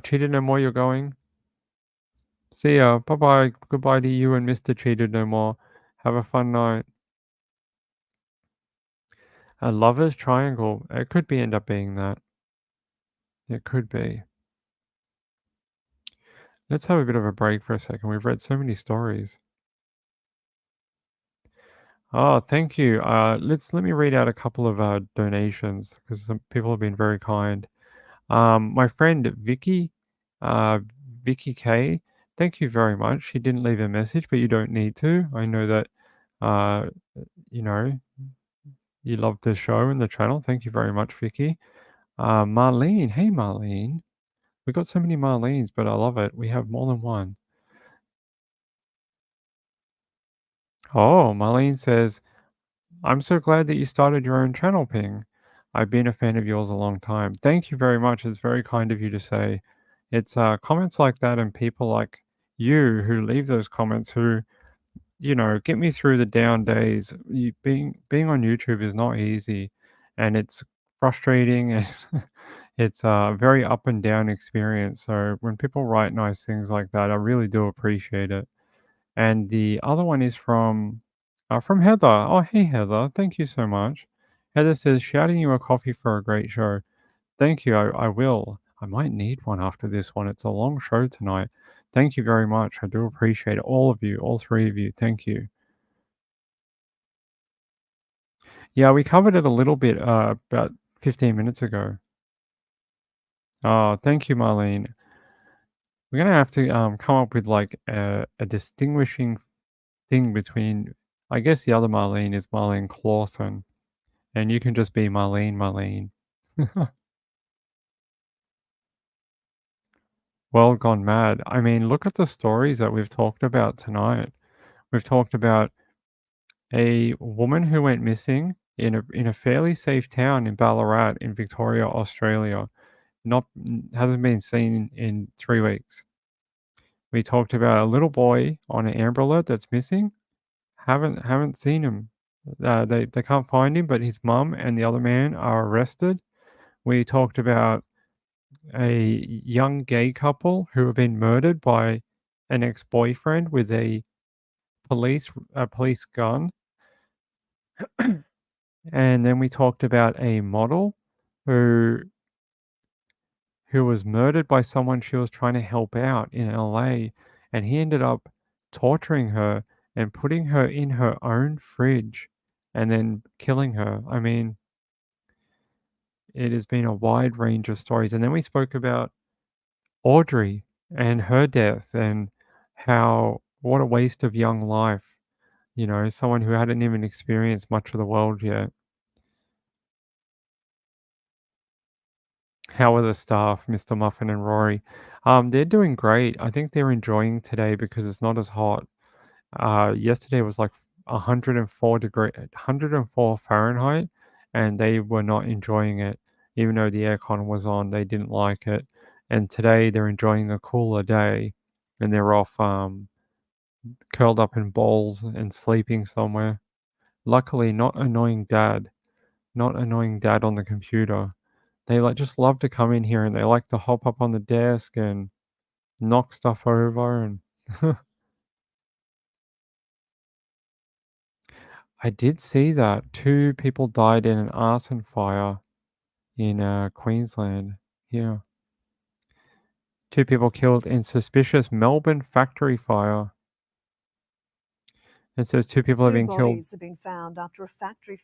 Cheated No More, you're going? See ya. Bye-bye. Goodbye to you and Mr. Cheated No More. Have a fun night. A lover's triangle. It could end up being that. It could be. Let's have a bit of a break for a second. We've read so many stories. Oh, thank you. Let me read out a couple of donations because some people have been very kind. My friend Vicky K, thank you very much. She didn't leave a message, but you don't need to. I know that you know you love the show and the channel. Thank you very much, Vicky. Marlene, hey Marlene. We got so many Marlenes, but I love it. We have more than one. Oh, Marlene says, "I'm so glad that you started your own channel, Ping. I've been a fan of yours a long time." Thank you very much. It's very kind of you to say. It's comments like that and people like you who leave those comments who, get me through the down days. Being on YouTube is not easy, and it's frustrating, and it's a very up and down experience. So when people write nice things like that, I really do appreciate it. And the other one is from Heather. Oh, hey Heather, thank you so much. Heather says, "Shouting you a coffee for a great show." Thank you. I will. I might need one after this one. It's a long show tonight. Thank you very much. I do appreciate it. All of you, all three of you. Thank you. Yeah, we covered it a little bit about 15 minutes ago. Oh, thank you, Marlene. We're gonna have to come up with like a distinguishing thing between. I guess the other Marlene is Marlene Clausen, and you can just be Marlene. Well gone mad. I mean, look at the stories that we've talked about tonight. We've talked about a woman who went missing in a fairly safe town in Ballarat in Victoria, Australia. Hasn't been seen in 3 weeks. We talked about a little boy on an Amber Alert that's missing. Haven't seen him. They can't find him, but his mum and the other man are arrested. We talked about a young gay couple who have been murdered by an ex-boyfriend with a police gun. And then we talked about a model who was murdered by someone she was trying to help out in LA, and he ended up torturing her and putting her in her own fridge and then killing her. I mean, it has been a wide range of stories. And then we spoke about Audrii and her death and what a waste of young life. You know, someone who hadn't even experienced much of the world yet. How are the staff, Mr. Muffin and Rory? They're doing great. I think they're enjoying today because it's not as hot. Yesterday was like 104 Fahrenheit, and they were not enjoying it. Even though the aircon was on, they didn't like it. And today they're enjoying a cooler day, and they're off curled up in balls and sleeping somewhere. Luckily, not annoying dad on the computer. They just love to come in here and they like to hop up on the desk and knock stuff over and I did see that 2 people died in an arson fire in Queensland. Yeah. 2 people killed in suspicious Melbourne factory fire. It says 2 people have been killed. Bodies have been found after a factory.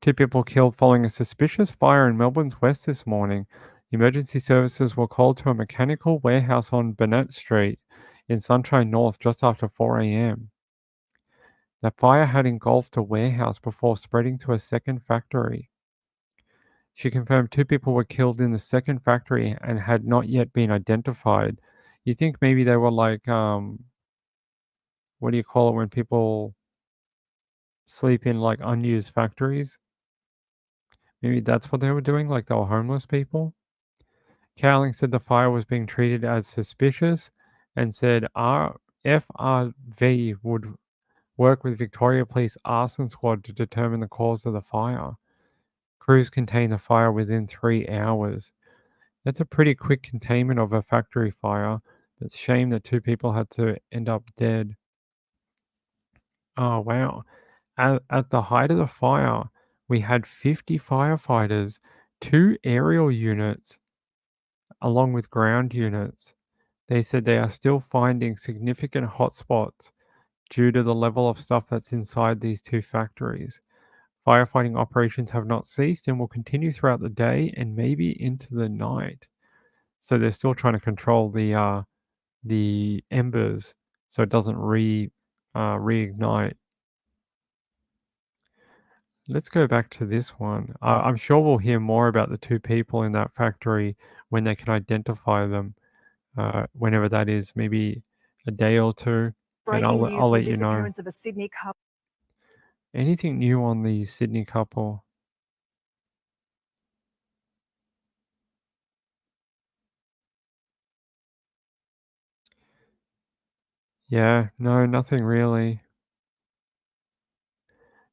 2 people killed following a suspicious fire in Melbourne's west this morning. Emergency services were called to a mechanical warehouse on Burnett Street in Sunshine North just after 4 a.m. The fire had engulfed a warehouse before spreading to a second factory. She confirmed 2 people were killed in the second factory and had not yet been identified. You think maybe they were like, what do you call it when people sleep in like unused factories? Maybe that's what they were doing, like they were homeless people. Cowling said the fire was being treated as suspicious and said FRV would work with Victoria Police Arson Squad to determine the cause of the fire. Crews contained the fire within 3 hours. That's a pretty quick containment of a factory fire. It's a shame that 2 people had to end up dead. Oh, wow. At the height of the fire, we had 50 firefighters, 2 aerial units, along with ground units. They said they are still finding significant hotspots due to the level of stuff that's inside these 2 factories. Firefighting operations have not ceased and will continue throughout the day and maybe into the night. So they're still trying to control the embers so it doesn't reignite. Let's go back to this one. I'm sure we'll hear more about the 2 people in that factory when they can identify them, whenever that is, maybe a day or 2. And I'll let you know. Disappearance of a Sydney couple. Anything new on the Sydney couple? Yeah, no, nothing really.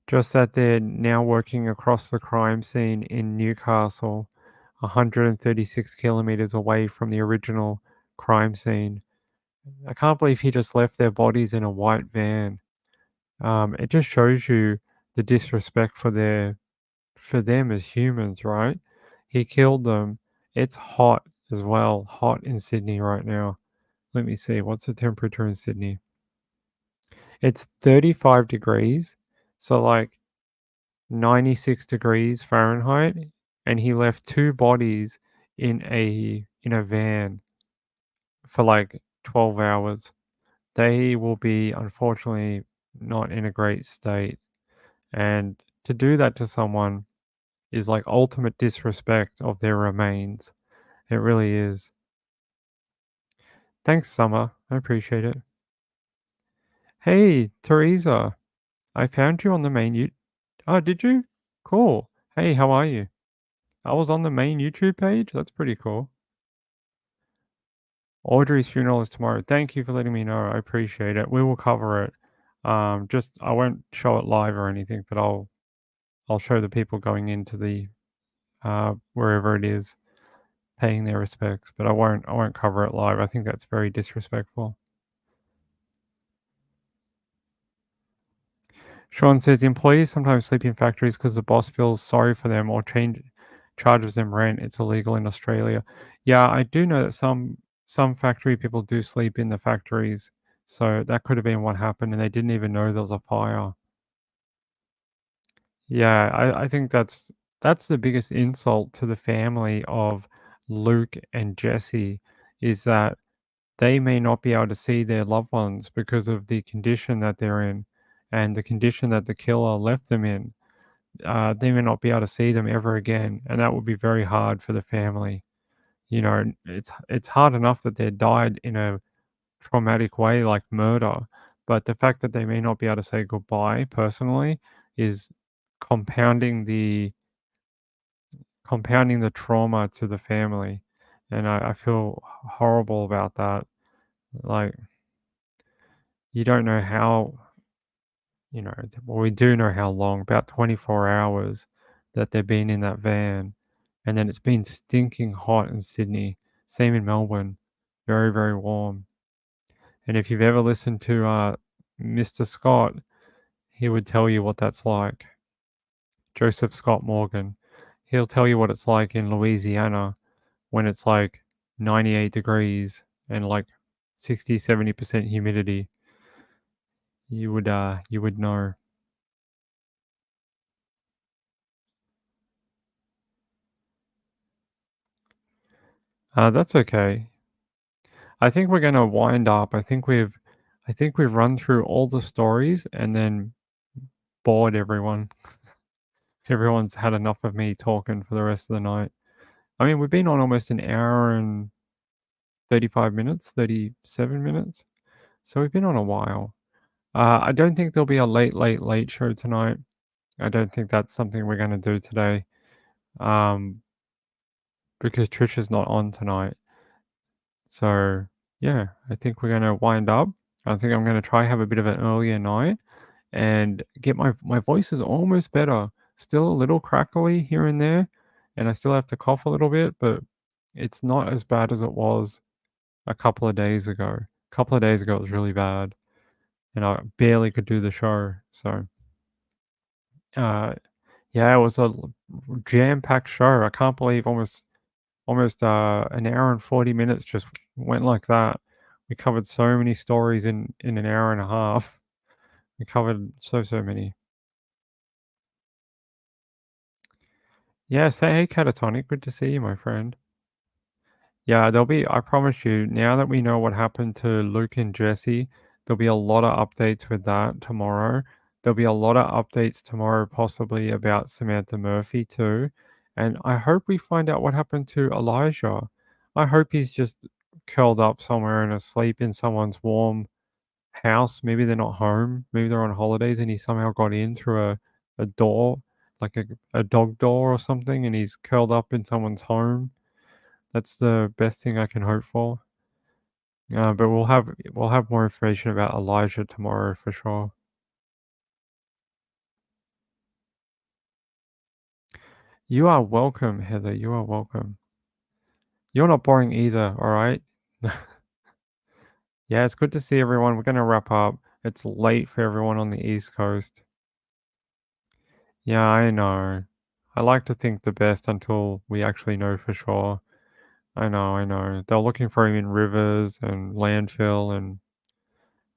Just that they're now working across the crime scene in Newcastle, 136 kilometers away from the original crime scene. I can't believe he just left their bodies in a white van. It just shows you the disrespect for them as humans, right? He killed them. It's hot as well. Hot in Sydney right now. Let me see. What's the temperature in Sydney? It's 35 degrees. So like 96 degrees Fahrenheit. And he left 2 bodies in a van for like 12 hours. They will be, unfortunately, not in a great state. And to do that to someone is like ultimate disrespect of their remains. It really is. Thanks, Summer. I appreciate it. Hey, Teresa. I found you on the main Oh, did you? Cool. Hey, how are you? I was on the main YouTube page. That's pretty cool. Audrii's funeral is tomorrow. Thank you for letting me know. I appreciate it. We will cover it. Just I won't show it live or anything, but I'll show the people going into the wherever it is, paying their respects. But I won't cover it live. I think that's very disrespectful. Sean says employees sometimes sleep in factories because the boss feels sorry for them or charges them rent. It's illegal in Australia. Yeah, I do know that some factory people do sleep in the factories. So that could have been what happened, and they didn't even know there was a fire. Yeah, I think that's the biggest insult to the family of Luke and Jesse, is that they may not be able to see their loved ones because of the condition that they're in and the condition that the killer left them in. They may not be able to see them ever again, and that would be very hard for the family. You know, it's hard enough that they died in a traumatic way like murder, but the fact that they may not be able to say goodbye personally is compounding the trauma to the family, and I feel horrible about that. Like, you don't know how, well, we do know how long, about 24 hours that they've been in that van, and then it's been stinking hot in Sydney, same in Melbourne, very, very warm. And if you've ever listened to Mr. Scott, he would tell you what that's like. Joseph Scott Morgan. He'll tell you what it's like in Louisiana when it's like 98 degrees and like 60-70% humidity. You would know. That's okay. I think we're gonna wind up. I think we've run through all the stories and then bored everyone. Everyone's had enough of me talking for the rest of the night. I mean, we've been on almost an hour and 35 minutes, 37 minutes. So we've been on a while. I don't think there'll be a late show tonight. I don't think that's something we're going to do today. Because Trisha's not on tonight. So, yeah, I think we're going to wind up. I think I'm going to try have a bit of an earlier night and get my voice is almost better. Still a little crackly here and there, and I still have to cough a little bit, but it's not as bad as it was a couple of days ago. A couple of days ago it was really bad, and I barely could do the show. So, yeah, it was a jam-packed show. I can't believe almost an hour and 40 minutes just went like that. We covered so many stories in an hour and a half. We covered so many. Yeah, say hey, Catatonic. Good to see you, my friend. Yeah, I promise you, now that we know what happened to Luke and Jesse, there'll be a lot of updates with that tomorrow. There'll be a lot of updates tomorrow, possibly about Samantha Murphy too. And I hope we find out what happened to Elijah. I hope he's just curled up somewhere and asleep in someone's warm house. Maybe they're not home. Maybe they're on holidays and he somehow got in through a door, like a dog door or something, and he's curled up in someone's home. That's the best thing I can hope for. But we'll have more information about Elijah tomorrow for sure. You are welcome, Heather. You are welcome. You're not boring either, all right? Yeah, it's good to see everyone. We're going to wrap up. It's late for everyone on the East Coast. Yeah, I know. I like to think the best until we actually know for sure. I know. They're looking for him in rivers and landfill, and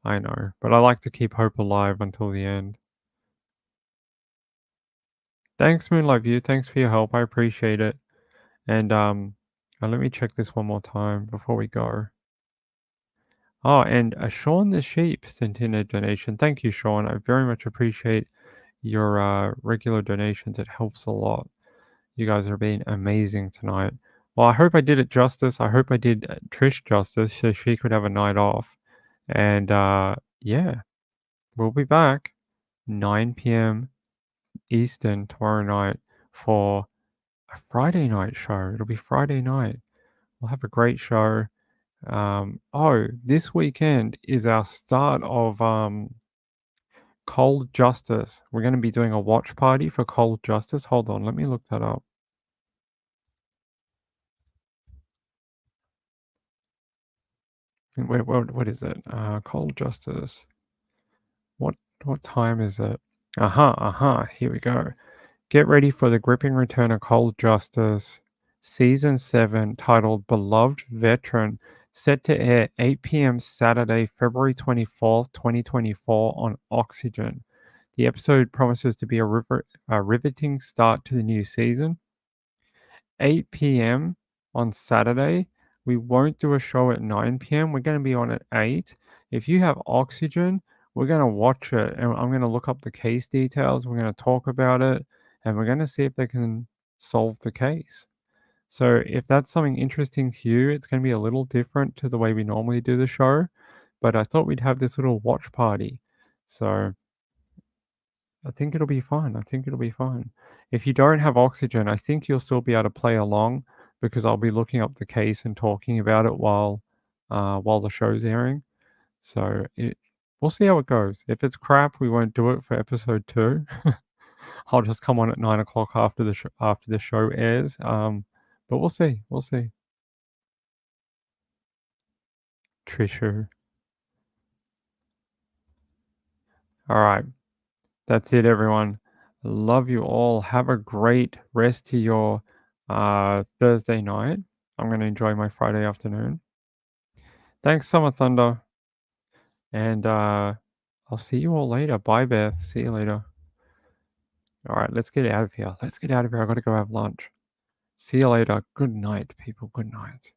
I know. But I like to keep hope alive until the end. Thanks, Moonlight View. Thanks for your help. I appreciate it. And let me check this one more time before we go. Oh, and Sean the Sheep sent in a donation. Thank you, Sean. I very much appreciate your regular donations. It helps a lot. You guys are being amazing tonight. Well, I hope I did it justice. I hope I did Trish justice so she could have a night off. And yeah, we'll be back 9 p.m. Eastern tomorrow night for a Friday night show. It'll be Friday night. We'll have a great show. This weekend is our start of Cold Justice. We're going to be doing a watch party for Cold Justice. Hold on, let me look that up. Wait, what is it? Cold Justice. What time is it? Here we go. Get ready for the gripping return of Cold Justice, Season 7, titled Beloved Veteran, set to air 8 p.m. Saturday, February 24th, 2024 on Oxygen. The episode promises to be a riveting start to the new season. 8 p.m. on Saturday. We won't do a show at 9 p.m. We're going to be on at 8. If you have Oxygen, we're going to watch it and I'm going to look up the case details. We're going to talk about it and we're going to see if they can solve the case. So if that's something interesting to you, it's going to be a little different to the way we normally do the show. But I thought we'd have this little watch party. So I think it'll be fun. If you don't have Oxygen, I think you'll still be able to play along because I'll be looking up the case and talking about it while the show's airing. So we'll see how it goes. If it's crap, we won't do it for episode 2. I'll just come on at 9 o'clock after the show airs. But we'll see. Trisha. All right. That's it, everyone. Love you all. Have a great rest to your Thursday night. I'm going to enjoy my Friday afternoon. Thanks, Summer Thunder. And I'll see you all later. Bye, Beth. See you later. All right, let's get out of here. I've got to go have lunch. See you later. Good night, people. Good night.